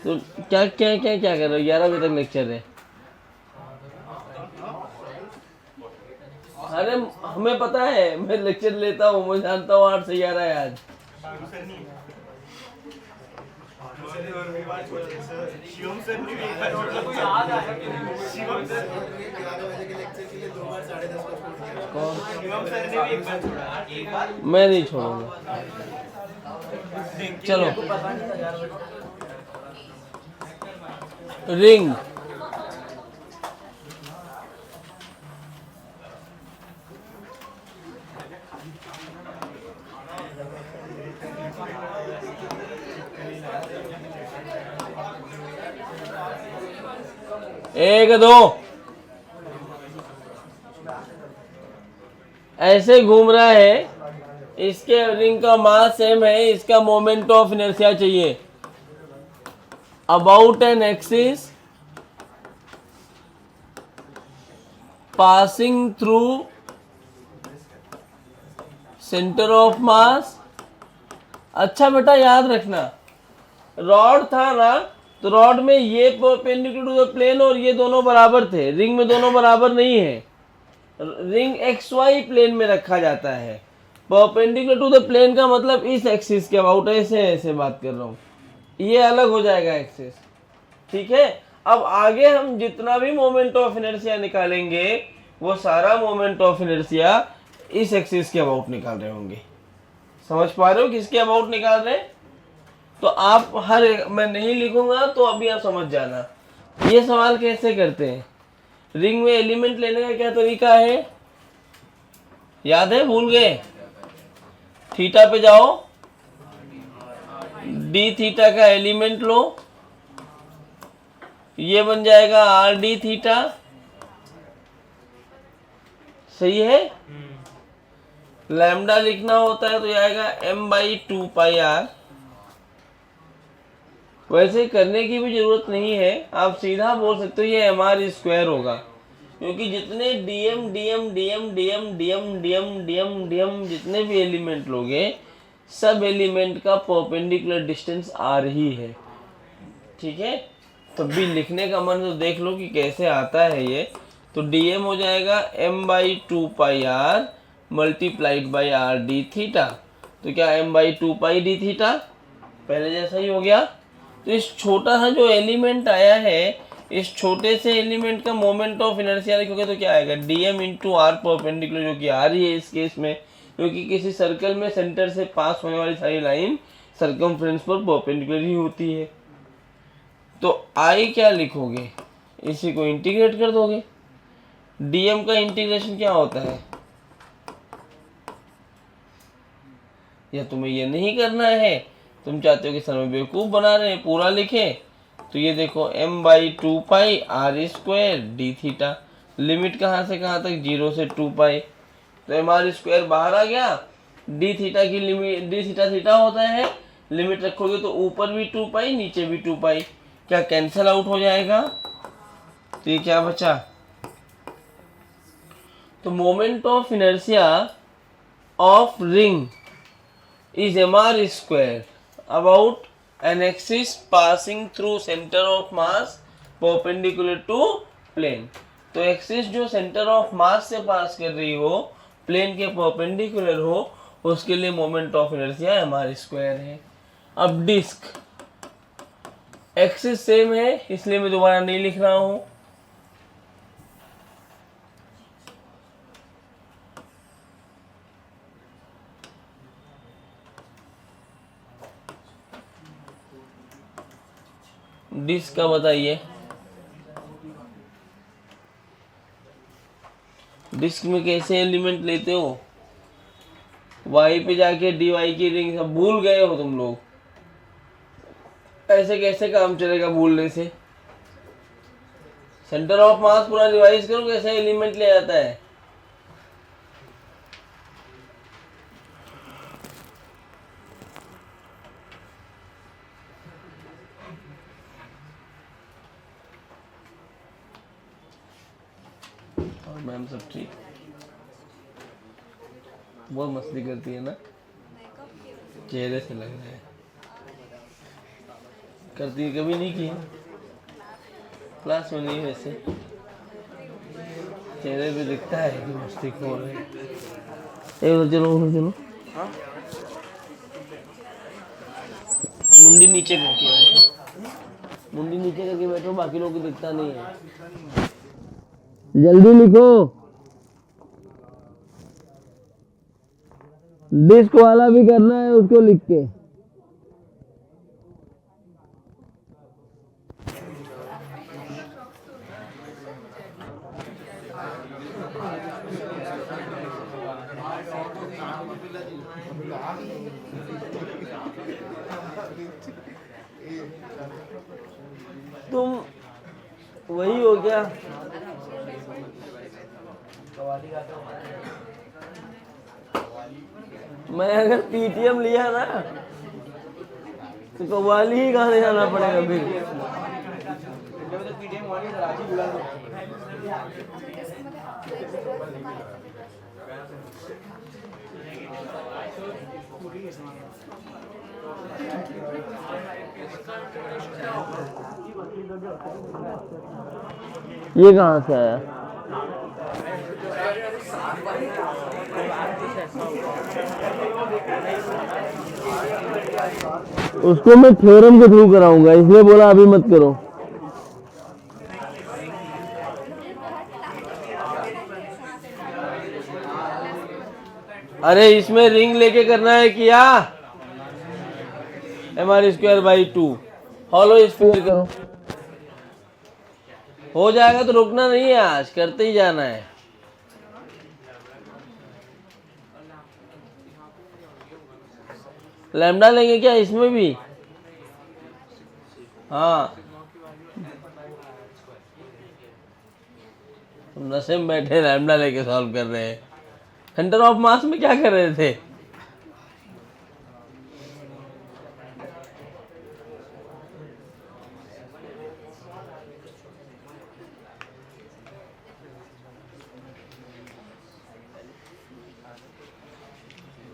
A: तो क्या क्या क्या क्या कर रहे हो, 11 बजे तक लेक्चर है। अरे हमें पता है, मैं लेक्चर लेता हूँ, मैं जानता हूँ 8 से 11 है आज। मैं नहीं छोड़ूंगा। चलो, रिंग। एक दो, ऐसे घूम रहा है, इसके रिंग का मास सेम है, इसका मोमेंट ऑफ इनर्शिया चाहिए। About an axis passing through centre of मास। अच्छा बेटा याद रखना, रॉड था ना, तो रॉड में ये परपेंडिकुलर टू द प्लेन और ये दोनों बराबर थे। रिंग में दोनों बराबर नहीं है, रिंग एक्स वाई प्लेन में रखा जाता है। परपेंडिकुलर टू द प्लेन का मतलब इस एक्सिस के अबाउट, ऐसे ऐसे बात कर रहा हूँ, ये अलग हो जाएगा एक्सिस। ठीक है, अब आगे हम जितना भी मोमेंट ऑफ इनर्शिया निकालेंगे वो सारा मोमेंट ऑफ इनर्शिया इस एक्सिस के अबाउट निकाल रहे होंगे। समझ पा रहे हो किसके अबाउट निकाल रहे हैं? तो आप हर मैं नहीं लिखूंगा तो अभी आप समझ जाना। ये सवाल कैसे करते हैं, रिंग में एलिमेंट लेने का क्या तरीका है, याद है? भूल गए? थीटा पे जाओ, डी थीटा का एलिमेंट लो, ये बन जाएगा आर डी थीटा। सही है? लैम्डा लिखना होता है तो ये आएगा m/2πr। वैसे करने की भी जरूरत नहीं है, आप सीधा बोल सकते हो ये mr² होगा, क्योंकि जितने dm dm dm dm dm dm dm dm जितने भी एलिमेंट लोगे, सब एलिमेंट का परपेंडिकुलर डिस्टेंस r ही है। ठीक है, तब भी लिखने का मन तो देख लो कि कैसे आता है ये। तो dm हो जाएगा m/2πr multiplied by R D theta. तो क्या m/2π डी थीटा पहले जैसा ही हो गया। तो इस छोटा सा जो एलिमेंट आया है, इस छोटे से एलिमेंट का मोमेंट ऑफ इनर्शिया लिखोगे तो क्या आएगा, dm इंटू आर परपेंडिकुलर, जो कि आर ही है इस केस में, क्योंकि किसी सर्कल में सेंटर से पास होने वाली सारी लाइन सर्कमफ्रेंस पर परपेंडिकुलर ही होती है। तो आई क्या लिखोगे, इसी को इंटीग्रेट कर दोगे। dm का इंटीग्रेशन क्या होता है, या तुम्हें ये नहीं करना है, तुम चाहते हो कि सर में बेवकूफ़ बना रहे हैं, पूरा लिखे, तो ये देखो m/2π r² D theta. Limit कहाँ से कहाँ तक, 0 से 2π। तो mr² बाहर आ गया, डी थीटा की लिमिट, डी थीटा थीटा होता है, लिमिट रखोगे तो ऊपर भी 2π नीचे भी 2π, क्या कैंसिल आउट हो जाएगा। तो ये क्या बचा, तो moment of inertia of ring is mr² about an axis passing through center of mass perpendicular to plane। तो एक्सिस जो सेंटर ऑफ मास से पास कर रही हो, प्लेन के परपेंडिकुलर हो, उसके लिए मोमेंट ऑफ इनर्शिया mr² है। अब डिस्क, एक्सिस सेम है इसलिए मैं दोबारा नहीं लिख रहा हूं। डिस्क का बताइए, डिस्क में कैसे एलिमेंट लेते हो, वाई पे जाके डी वाई की रिंग, सब भूल गए हो तुम लोग। ऐसे कैसे काम चलेगा भूलने से, सेंटर ऑफ मास पूरा रिवाइज करो कैसे एलिमेंट ले आता है। मैम सब ठीक, बहुत मस्ती करती है ना, चेहरे से लग रहा है। करती है, कभी नहीं की क्लास में, नहीं वैसे चेहरे पे दिखता है कि मस्ती खो रहे हैं। चलो चलो, मुंडी नीचे करके बैठो, मुंडी नीचे करके बैठो, बाकी लोगों को दिखता नहीं है। जल्दी लिखो, डिस्क वाला भी करना है उसको लिख के। तुम वही हो क्या, मैं अगर पीटीएम लिया ना तो कव्वाली ही गाने जाना पड़ेगा फिर।
E: पीडीएम वाली राजी बुला लो
A: ये कहाँ से आया? उसको मैं थ्योरम के थ्रू कराऊंगा, इसलिए बोला अभी मत करो। अरे इसमें रिंग लेके करना है क्या? mr²/2 हॉलो स्फीयर करो, हो जाएगा तो रुकना नहीं है, आज करते ही जाना है। लैम्डा लेंगे क्या इसमें भी? हाँ नशे में बैठे लैम्डा लेके सॉल्व कर रहे हैं। सेंटर ऑफ मास में क्या कर रहे थे?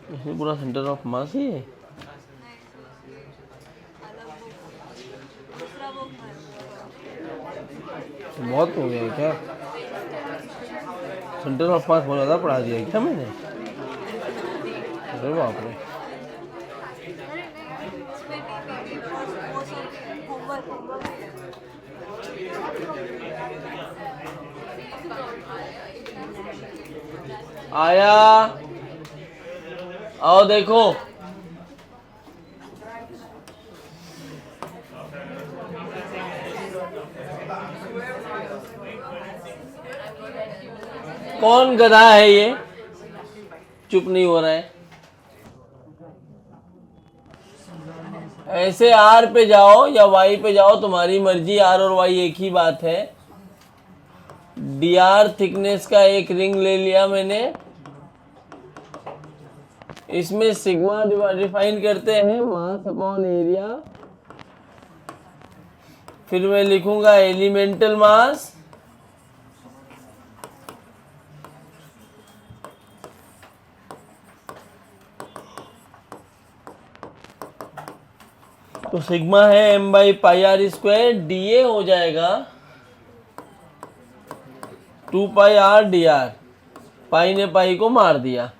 A: इसमें पूरा सेंटर ऑफ मास ही है। बहुत हो गया क्या? सेंटर ऑफ मास बहुत ज़्यादा पढ़ा दिया क्या मैंने? अरे बाप रे। आया आओ देखो, कौन गधा है ये? चुप नहीं हो रहा है। ऐसे आर पे जाओ या वाई पे जाओ, तुम्हारी मर्जी। आर और वाई एक ही बात है। डी आर थिकनेस का एक रिंग ले लिया मैंने, इसमें सिग्मा डिफाइन करते हैं मास अपॉन एरिया, फिर मैं लिखूंगा एलिमेंटल मास, तो सिग्मा है m/πr², dA हो जाएगा 2πr dr। पाई ने पाई को मार दिया।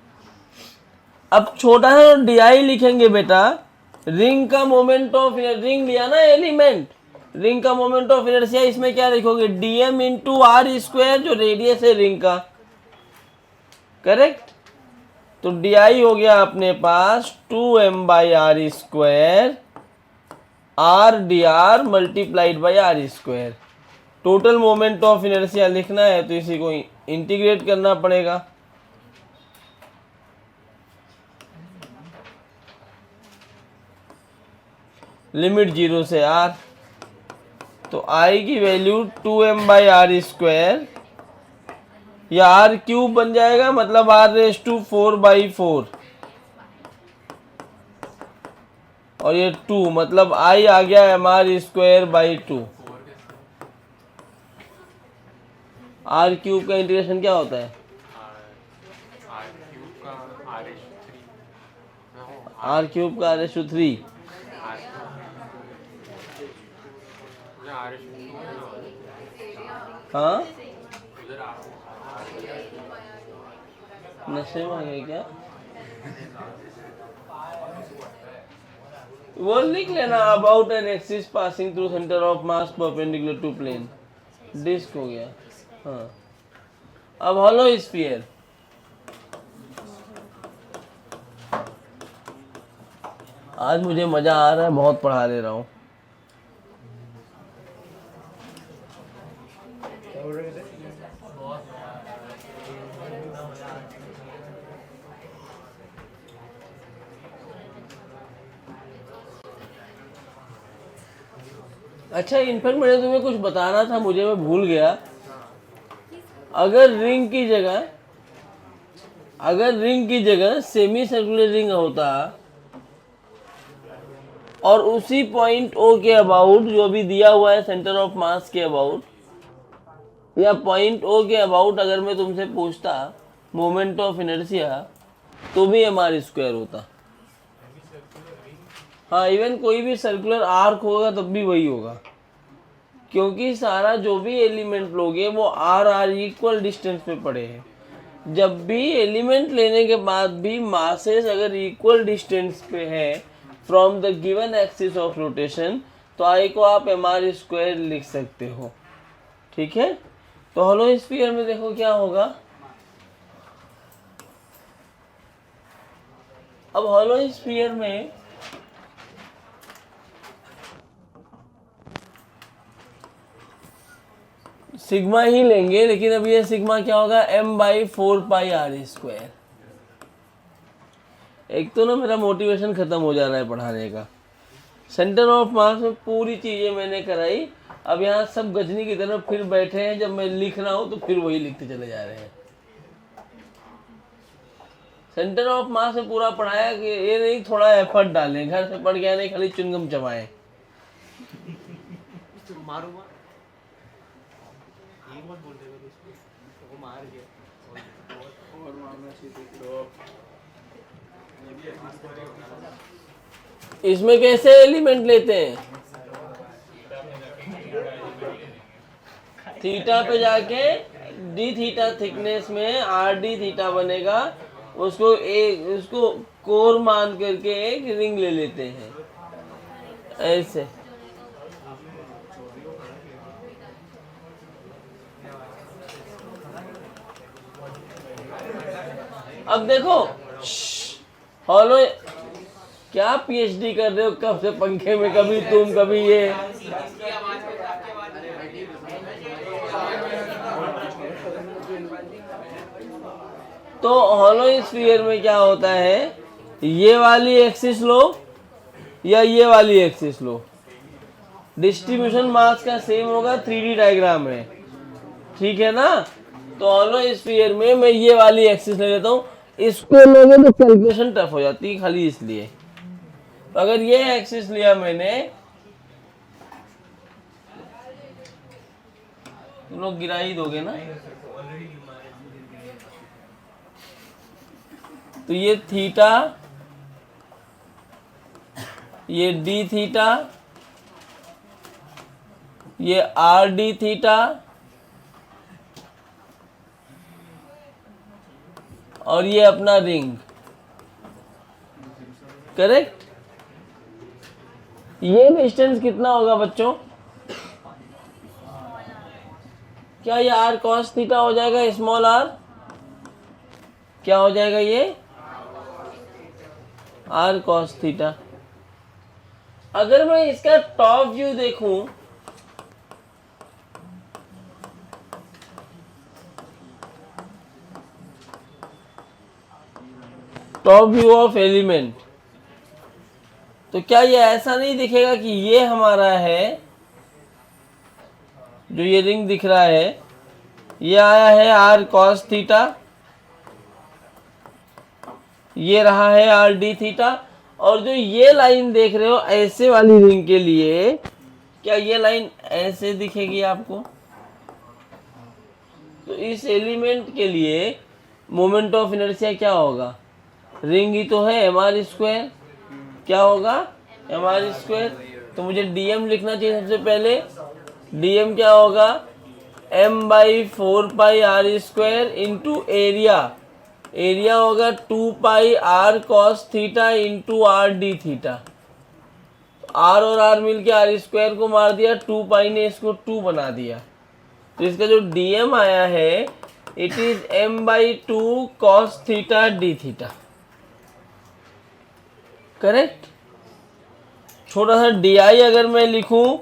A: अब छोटा है और di लिखेंगे बेटा। रिंग का मोमेंट ऑफ रिंग लिया ना एलिमेंट, रिंग का मोमेंट ऑफ इनर्शिया इसमें क्या लिखोगे? dm इंटू r², जो रेडियस है रिंग का, करेक्ट। तो di हो गया अपने पास 2m/r², r dr multiplied by r²। Total moment of inertia लिखना है तो इसी को इंटीग्रेट करना पड़ेगा। लिमिट 0 से r, तो i की वैल्यू 2m/r², या r³ बन जाएगा, मतलब r⁴/4, और ये 2 मतलब i आ गया mr²/2। r³ का इंटीग्रेशन क्या होता है? r³ का r⁴। हाँ नशे में आ गए क्या? वो लिख लेना, about an axis passing through centre of mass perpendicular to plane. Disc हो गया। हाँ अब हॉलो स्फीयर, आज मुझे मजा आ रहा है, बहुत पढ़ा ले रहा हूँ। अच्छा इनफैक्ट मैंने तुम्हें कुछ बताना था, मुझे मैं भूल गया। अगर रिंग की जगह सेमी सर्कुलर रिंग होता और उसी पॉइंट ओ के अबाउट जो भी दिया हुआ है सेंटर ऑफ मास के अबाउट, या पॉइंट ओ के अबाउट अगर मैं तुमसे पूछता मोमेंट ऑफ इनर्शिया, तो भी mr स्क्वायर होता। हाँ, इवन कोई भी सर्कुलर आर्क होगा तब भी वही होगा, क्योंकि सारा जो भी एलिमेंट लोगे वो आर इक्वल डिस्टेंस पे पड़े हैं। जब भी एलिमेंट लेने के बाद भी मासेस अगर इक्वल डिस्टेंस पे है from the given axis of rotation, तो आई को आप mr स्क्वायर लिख सकते हो। ठीक है, तो हॉलो स्फीयर में देखो क्या होगा। अब हॉलो स्फीयर में सिग्मा ही लेंगे, लेकिन अब ये सिग्मा क्या होगा, m/4πr²। एक तो ना मेरा मोटिवेशन खत्म हो जा रहा है पढ़ाने का। सेंटर ऑफ मास में पूरी चीजें मैंने कराई, अब यहाँ सब गजनी की तरफ फिर बैठे हैं। जब मैं लिख रहा हूँ तो फिर वही लिखते चले जा रहे हैं। सेंटर ऑफ मास में पूरा पढ़ाया कि ये नहीं थोड़ा एफर्ट डालें, घर से पढ़ के आने खाली चुनगम चबाएं।
E: मारूंगा एक बार बोल देगा उसको, वो मार गया और मारना चाहिए।
A: इसमें कैसे एलिमेंट लेते हैं, थीटा पे जाके डी थीटा थिकनेस में आर डी थीटा बनेगा, उसको कोर मान करके एक रिंग ले लेते हैं ऐसे। अब देखो हॉलो, क्या पीएचडी कर रहे हो कब से पंखे में, कभी तुम कभी ये। तो हॉलो स्फीयर में क्या होता है, ये वाली एक्सिस लो या ये वाली एक्सिस लो, डिस्ट्रीब्यूशन मास का सेम होगा 3D डायग्राम में। ठीक है ना, तो हॉलो स्फीयर में मैं ये वाली एक्सिस ले लेता हूँ। इसको लोगे तो कैलकुलेशन टफ हो जाती है, खाली इसलिए। तो अगर ये एक्सिस लिया मैंने, तुम लोग गिरा ही दोगे ना, तो ये थीटा, ये डी थीटा, ये आर डी थीटा, और ये अपना रिंग। करेक्ट। ये डिस्टेंस कितना होगा बच्चों, क्या ये आर कॉस थीटा हो जाएगा, स्मॉल आर क्या हो जाएगा, ये आर कॉस थीटा। अगर मैं इसका टॉप व्यू देखूं, टॉप व्यू ऑफ एलिमेंट, तो क्या ये ऐसा नहीं दिखेगा कि ये हमारा है, जो ये रिंग दिख रहा है, ये आया है आर कॉस थीटा, ये रहा है आर डी थीटा, और जो ये लाइन देख रहे हो ऐसे वाली रिंग के लिए, क्या ये लाइन ऐसे दिखेगी आपको? तो इस एलिमेंट के लिए मोमेंट ऑफ इनर्शिया क्या होगा, रिंग ही तो है mr स्क्वायर, क्या होगा mr स्क्वायर। तो मुझे dm लिखना चाहिए सबसे पहले। dm क्या होगा, m/4πr² इंटू एरिया, एरिया होगा 2πr cos theta into R D theta. r और r मिलके r स्क्वायर को मार दिया, 2π ने इसको 2 बना दिया। तो इसका जो dm आया है, it is m/2 cos theta D theta. Correct. छोटा सा di अगर मैं लिखूं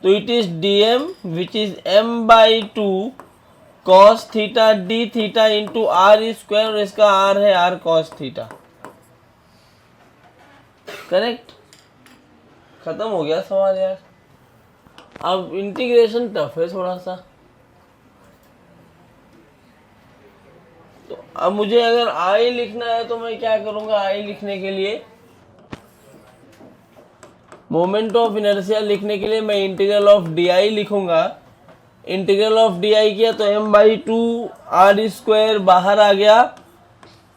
A: तो it is dm which is m/2 cos theta D theta into R square, और इसका r है r cos थीटा। करेक्ट। खत्म हो गया सवाल यार। अब इंटीग्रेशन टफ है थोड़ा सा। तो अब मुझे अगर i लिखना है तो मैं क्या करूंगा, i लिखने के लिए मोमेंट ऑफ इनर्शिया लिखने के लिए मैं इंटीग्रल ऑफ डी आई लिखूंगा। इंटीग्रल ऑफ डी आई किया तो m/2 r स्क्वायर बाहर आ गया,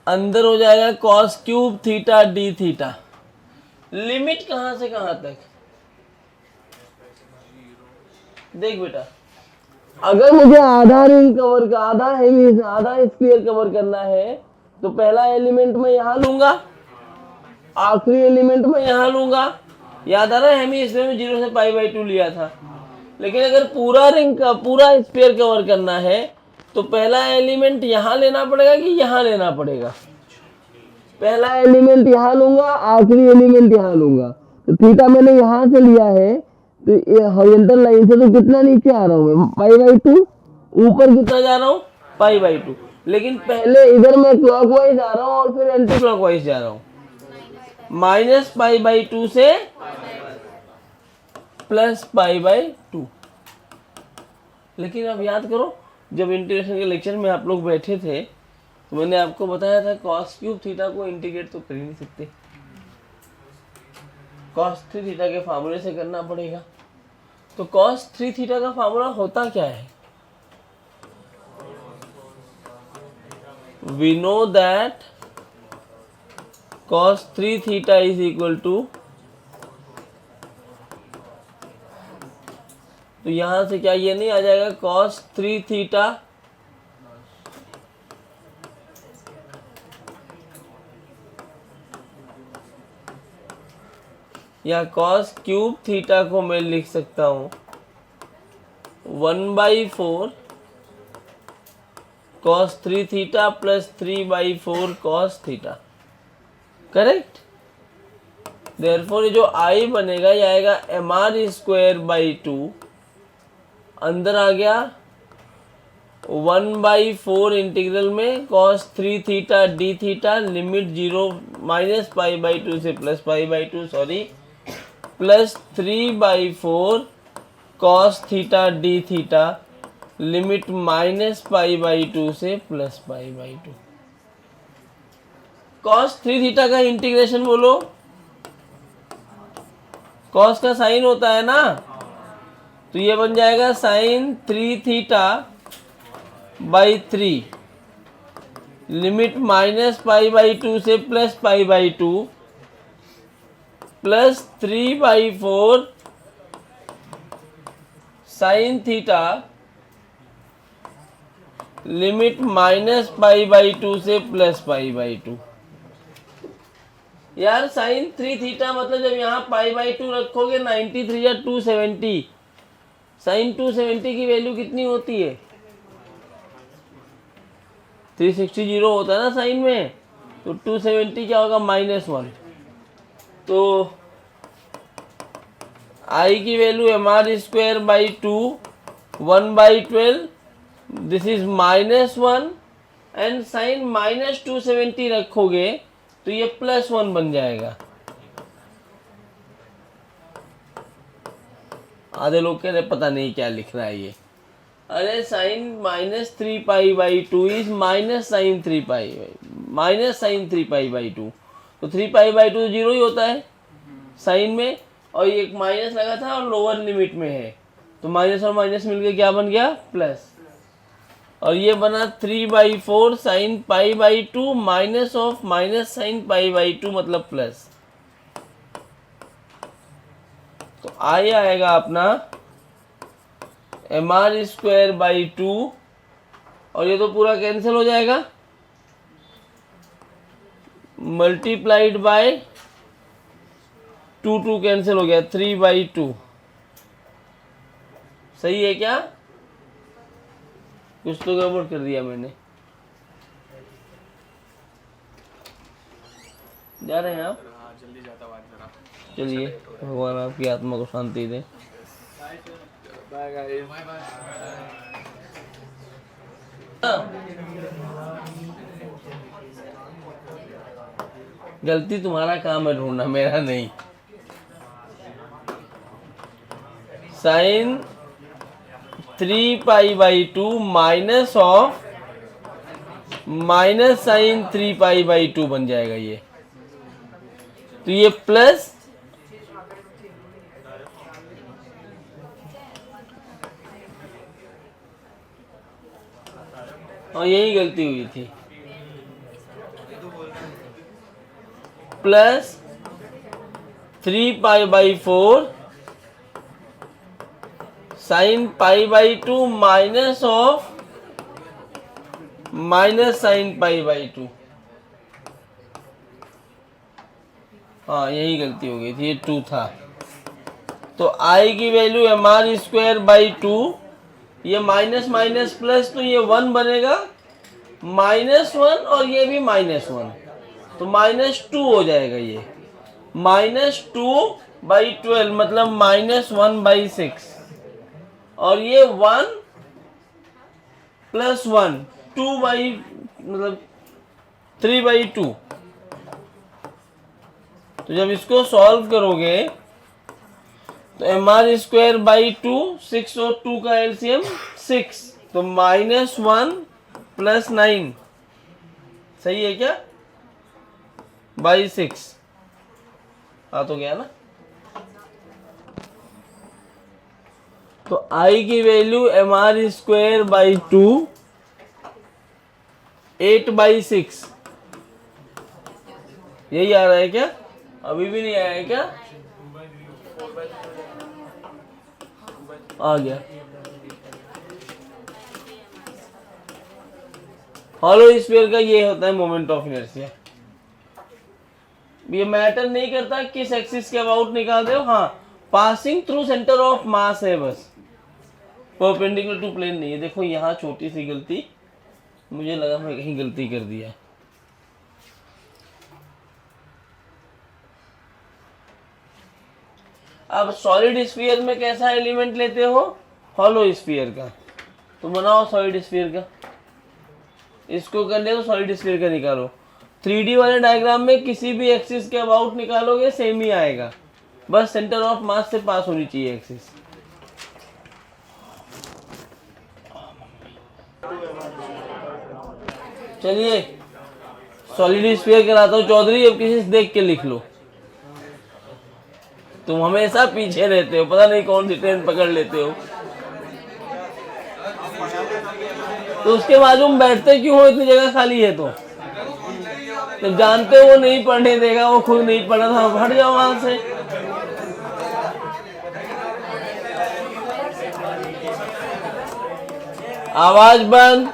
A: अंदर हो जाएगा cos cube theta D theta. Limit कहाँ से कहाँ तक? देख बेटा, अगर मुझे आधा रिंग कवर का आधा स्फीयर कवर करना है तो पहला एलिमेंट मैं यहाँ लूंगा, आखिरी एलिमेंट मैं यहाँ लूंगा। याद आ रहा है, हेमी स्फीयर में 0 से π/2 लिया था। लेकिन अगर पूरा रिंग का पूरा स्फीयर कवर करना है तो पहला एलिमेंट यहाँ लेना पड़ेगा कि यहाँ लेना पड़ेगा? पहला एलिमेंट यहाँ लूंगा, आखिरी एलिमेंट यहाँ लूंगा। तो थीटा मैंने यहाँ से लिया है तो ये हॉरिजॉन्टल लाइन से तो कितना नीचे आ रहा हूँ मैं? π/2। ऊपर कितना जा रहा हूँ? π/2। लेकिन पहले इधर मैं क्लॉकवाइज आ रहा हूँ और फिर एंटी क्लॉकवाइज जा रहा हूँ। -π/2 से +π/2। लेकिन अब याद करो, जब इंटीग्रेशन के लेक्चर में आप लोग बैठे थे तो मैंने आपको बताया था cos क्यूब थीटा को इंटीग्रेट तो कर ही नहीं सकते, cos 3 थीटा के फार्मूले से करना पड़ेगा। तो cos 3 थीटा का फार्मूला होता क्या है? We know that cos 3 theta is equal to, तो यहां से क्या ये नहीं आ जाएगा cos 3 थीटा या cos क्यूब थीटा को मैं लिख सकता हूं 1/4 cos 3 theta plus 3/4 cos theta. Correct? Therefore ये जो आई बनेगा ये आएगा mr²/2, अंदर आ गया 1/4 इंटीग्रल में cos 3 theta D theta, limit 0 -π/2 से +π/2 sorry, plus 3/4 cos theta D theta, limit -π/2 से +π/2। cos 3 थीटा का इंटीग्रेशन बोलो, cos का साइन होता है ना, तो ये बन जाएगा sin 3 थीटा बाई 3, लिमिट -π/2 से +π/2 प्लस 3/4 sin थीटा, लिमिट -π/2 से +π/2। यार sin 3 थीटा मतलब जब यहाँ π/2 रखोगे 93 या 270, sin 270 की वैल्यू कितनी होती है? 360 होता है ना साइन में, तो 270 क्या होगा? -1। तो आई की value mr²/2 1/12, this is -1 and sine -270 रखोगे तो ये +1 बन जाएगा। आधे लोग कह रहे पता नहीं क्या लिख रहा है ये। अरे साइन -3π/2 इज -sin 3π/2, तो 3π/2 0 ही होता है साइन में, और ये एक माइनस लगा था और लोअर लिमिट में है, तो माइनस और माइनस मिलके क्या बन गया? प्लस। और ये बना 3/4 sin π/2 माइनस ऑफ -sin π/2 मतलब प्लस। तो आई आएगा अपना mr²/2, और ये तो पूरा कैंसिल हो जाएगा, मल्टीप्लाइड बाय 2 कैंसिल हो गया, 3/2। सही है क्या? कुछ तो गड़बड़ कर दिया मैंने। जा रहे हैं आप?
D: जल्दी जाता हूँ जरा।
A: चलिए, भगवान आपकी आत्मा को शांति दे।
D: Bye guys.
A: गलती तुम्हारा काम है ढूंढना, मेरा नहीं। साइन 3π/2 माइनस ऑफ -sin 3π/2 बन जाएगा ये, तो ये प्लस और यही गलती हुई थी। Plus 3π/4 sin π/2 minus of minus sin π/2। हाँ यही गलती हो गई थी, ये 2 था। तो i की वैल्यू mr²/2, ये माइनस माइनस प्लस तो ये 1 बनेगा, -1 और ये भी -1, तो -2 हो जाएगा। ये -2/12 मतलब -1/6, और ये 1 + 1 मतलब 3/2। तो जब इसको सॉल्व करोगे तो mr²/2, 6 और 2 का एलसीएम 6, तो -1 + 9, सही है क्या, /6 आ तो गया ना। तो i की वैल्यू mr²/2 8/6, यही आ रहा है क्या, अभी भी नहीं आया है क्या, आ गया। हॉलो स्फीयर का ये होता है मोमेंट ऑफ इनर्शिया। ये मैटर नहीं करता किस एक्सिस के अबाउट निकाल रहे हो, हाँ पासिंग थ्रू सेंटर ऑफ मास है बस, परपेंडिकुलर टू प्लेन नहीं है। देखो यहाँ छोटी सी गलती, मुझे लगा मैं कहीं गलती कर दिया। अब सॉलिड स्फीयर में कैसा एलिमेंट लेते हो, हॉलो स्फीयर का, तो बनाओ सॉलिड स्फीयर का। इसको कर ले तो सॉलिड स्फीयर का निकालो। 3D वाले डायग्राम में किसी भी एक्सिस के अबाउट निकालोगे सेम ही आएगा, बस सेंटर ऑफ मास से पास होनी चाहिए एक्सिस। चलिए सॉलिड स्फीयर कराता हूँ चौधरी, अब किसी से देख के लिख लो। तुम हमेशा पीछे रहते हो, पता नहीं कौन सी ट्रेन पकड़ लेते हो। तो उसके बाजू में बैठते क्यों हो, इतनी जगह खाली है तो जानते हो वो नहीं पढ़ने देगा, वो खुद नहीं पढ़ा था, हट जाओ वहां से। आवाज बंद।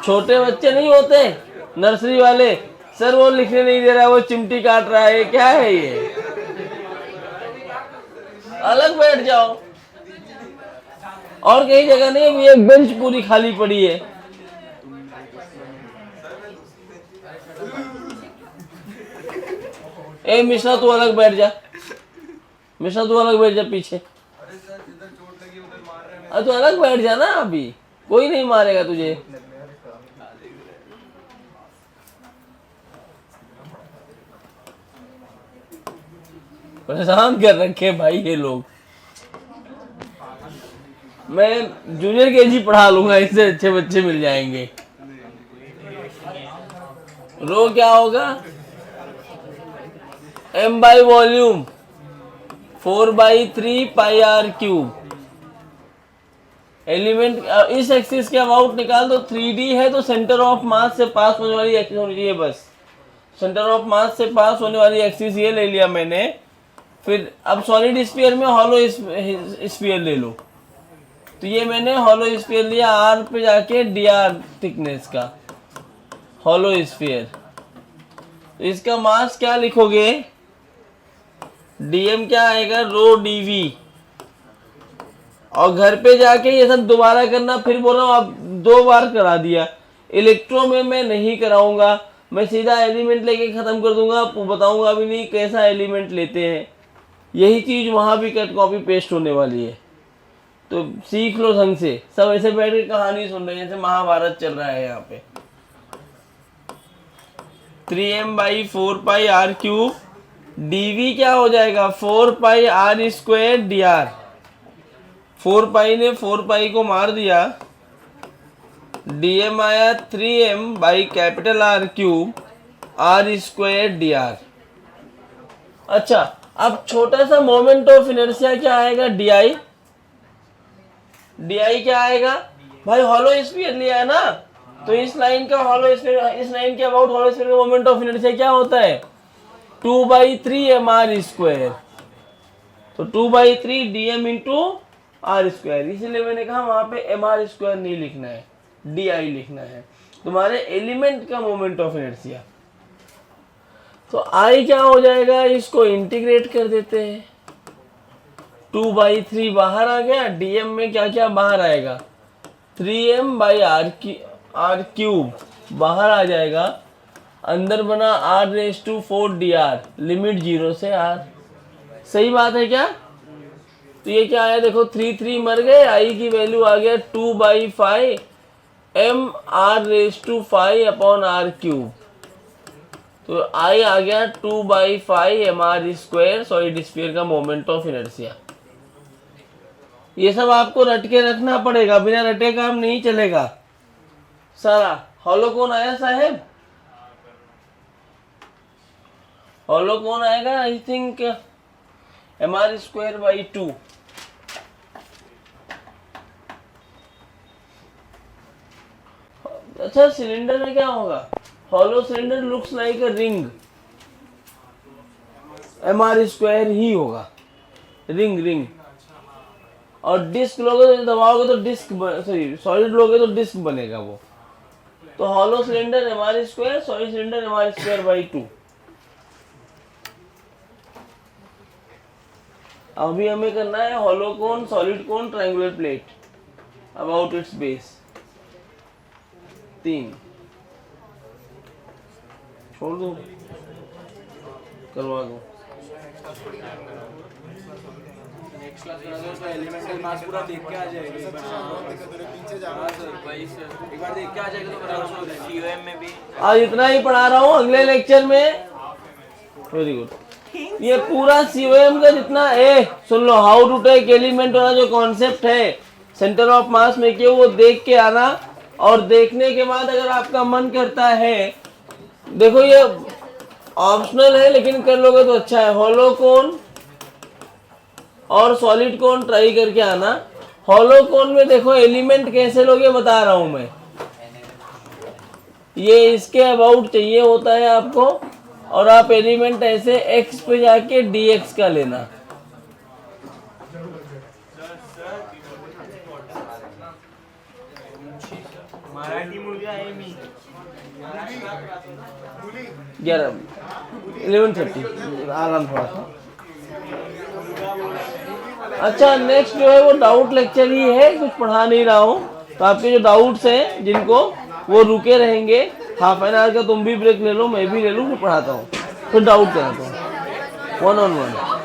A: छोटे बच्चे नहीं होते नर्सरी वाले, सर वो लिखने नहीं दे रहा, वो चिमटी काट रहा है, क्या है ये, अलग बैठ जाओ। और कहीं जगह नहीं, अभी एक बेंच पूरी खाली पड़ी है। ए मिश्रा तू अलग बैठ जा, मिश्रा तू अलग बैठ जा पीछे। अरे तू अलग बैठ जा ना, अभी कोई नहीं मारेगा तुझे। परेशान कर रखे भाई ये लोग। मैं जूनियर केजी पढ़ा लूंगा, इससे अच्छे बच्चे मिल जाएंगे। रो क्या होगा, m by volume 4/3 πr³। Element इस एक्सिस के अबाउट निकाल दो। 3D है तो सेंटर ऑफ मास से पास होने वाली एक्सिस होनी चाहिए, बस सेंटर ऑफ मास से पास होने वाली एक्सिस ये ले लिया मैंने। फिर अब सॉलिड स्फीयर में हॉलो स्फीयर ले लो, तो ये मैंने हॉलो स्फीयर लिया r पे जाके dr थिकनेस का हॉलो स्फीयर। तो इसका मास क्या लिखोगे, dm क्या आएगा, रो dv। और घर पे जाके ये सब दोबारा करना, फिर बोल रहा हूँ अब 2 बार करा दिया। इलेक्ट्रो में मैं नहीं कराऊंगा, मैं सीधा एलिमेंट लेके खत्म कर दूंगा, बताऊंगा भी नहीं कैसा एलिमेंट लेते हैं। यही चीज वहां भी कट कॉपी पेस्ट होने वाली है, तो सीख लो ढंग से। सब ऐसे बैठ के कहानी सुन रहे हैं जैसे महाभारत चल रहा है यहाँ पे। 3m/4 πr³ dv क्या हो जाएगा, 4 πr² dr। 4 पाई ने 4 पाई को मार दिया, dm आया 3m/R³ r² dr। अच्छा अब छोटा सा मोमेंट ऑफ इनर्शिया क्या आएगा, di। di क्या आएगा, भाई हॉलो स्फीयर लिया है ना, तो इस लाइन का हॉलो स्फीयर, इस लाइन के अबाउट हॉलो स्फीयर का मोमेंट ऑफ इनर्शिया क्या होता है 2/3 mr²। तो 2/3 dm इंटू r²। इसीलिए मैंने कहा वहां पे mr² नहीं लिखना है, di लिखना है, तुम्हारे एलिमेंट का मोमेंट ऑफ इनर्शिया। तो I क्या हो जाएगा, इसको इंटीग्रेट कर देते हैं। 2/3 बाहर आ गया, dm में क्या क्या बाहर आएगा 3m/r³ बाहर आ जाएगा, अंदर बना r⁴ dr, लिमिट 0 से r। सही बात है क्या? तो ये क्या आया देखो, 3 मर गए, I की वैल्यू आ गया 2/5 mr⁵r³। तो I आ गया 2/5 mr², सॉलिड स्फीयर का मोमेंट ऑफ इनर्शिया। ये सब आपको रट के रखना पड़ेगा, बिना रटे काम नहीं चलेगा सारा। हॉलो कौन आया साहेब? हॉलो कौन आएगा? I think mr²/2। अच्छा, सिलेंडर में क्या होगा? Hollow cylinder looks like a ring, mr² ही होगा, रिंग। और डिस्क लोगे तो दबाओगे तो डिस्क, सॉरी सॉलिड लोगे तो डिस्क बनेगा वो। तो hollow cylinder mr², solid cylinder mr²/2। अभी हमें करना है hollow cone, solid cone, triangular plate, about it's base. 3 छोड़ दो, करवा दो।
E: नेक्स्ट क्लास करा दो तो एलिमेंटल मास पूरा देख के आ जाएगा। एक बार देख के आ जाएगा तो बराबर हो जाएगा। सीओएम में भी
A: आज इतना ही पढ़ा रहा हूँ, अगले लेक्चर में वेरी गुड ये पूरा सीओएम का जितना सुन लो, हाउ टू टेक एलिमेंट वाला जो कॉन्सेप्ट है सेंटर ऑफ मास में के, वो देख के आना। और देखने के बाद अगर आपका मन करता है, देखो ये ऑप्शनल है लेकिन कर लोगे तो अच्छा है, हॉलो कोन और सॉलिड कोन ट्राई करके आना। हॉलो कोन में देखो एलिमेंट कैसे लोगे बता रहा हूं मैं, ये इसके अबाउट चाहिए होता है आपको, और आप एलिमेंट ऐसे x पे जाके dx का लेना।
E: मराठी मुलगा आहे मी।
A: 11:30 आराम थोड़ा सा। अच्छा, नेक्स्ट जो है वो डाउट लेक्चर ही है, कुछ पढ़ा नहीं रहा हूँ, तो आपके जो डाउट्स हैं जिनको, वो रुके रहेंगे। हाफ एन आवर का तुम भी ब्रेक ले लो, मैं भी ले लूँ, फिर पढ़ाता हूँ, फिर डाउट कराता हूँ 1-on-1।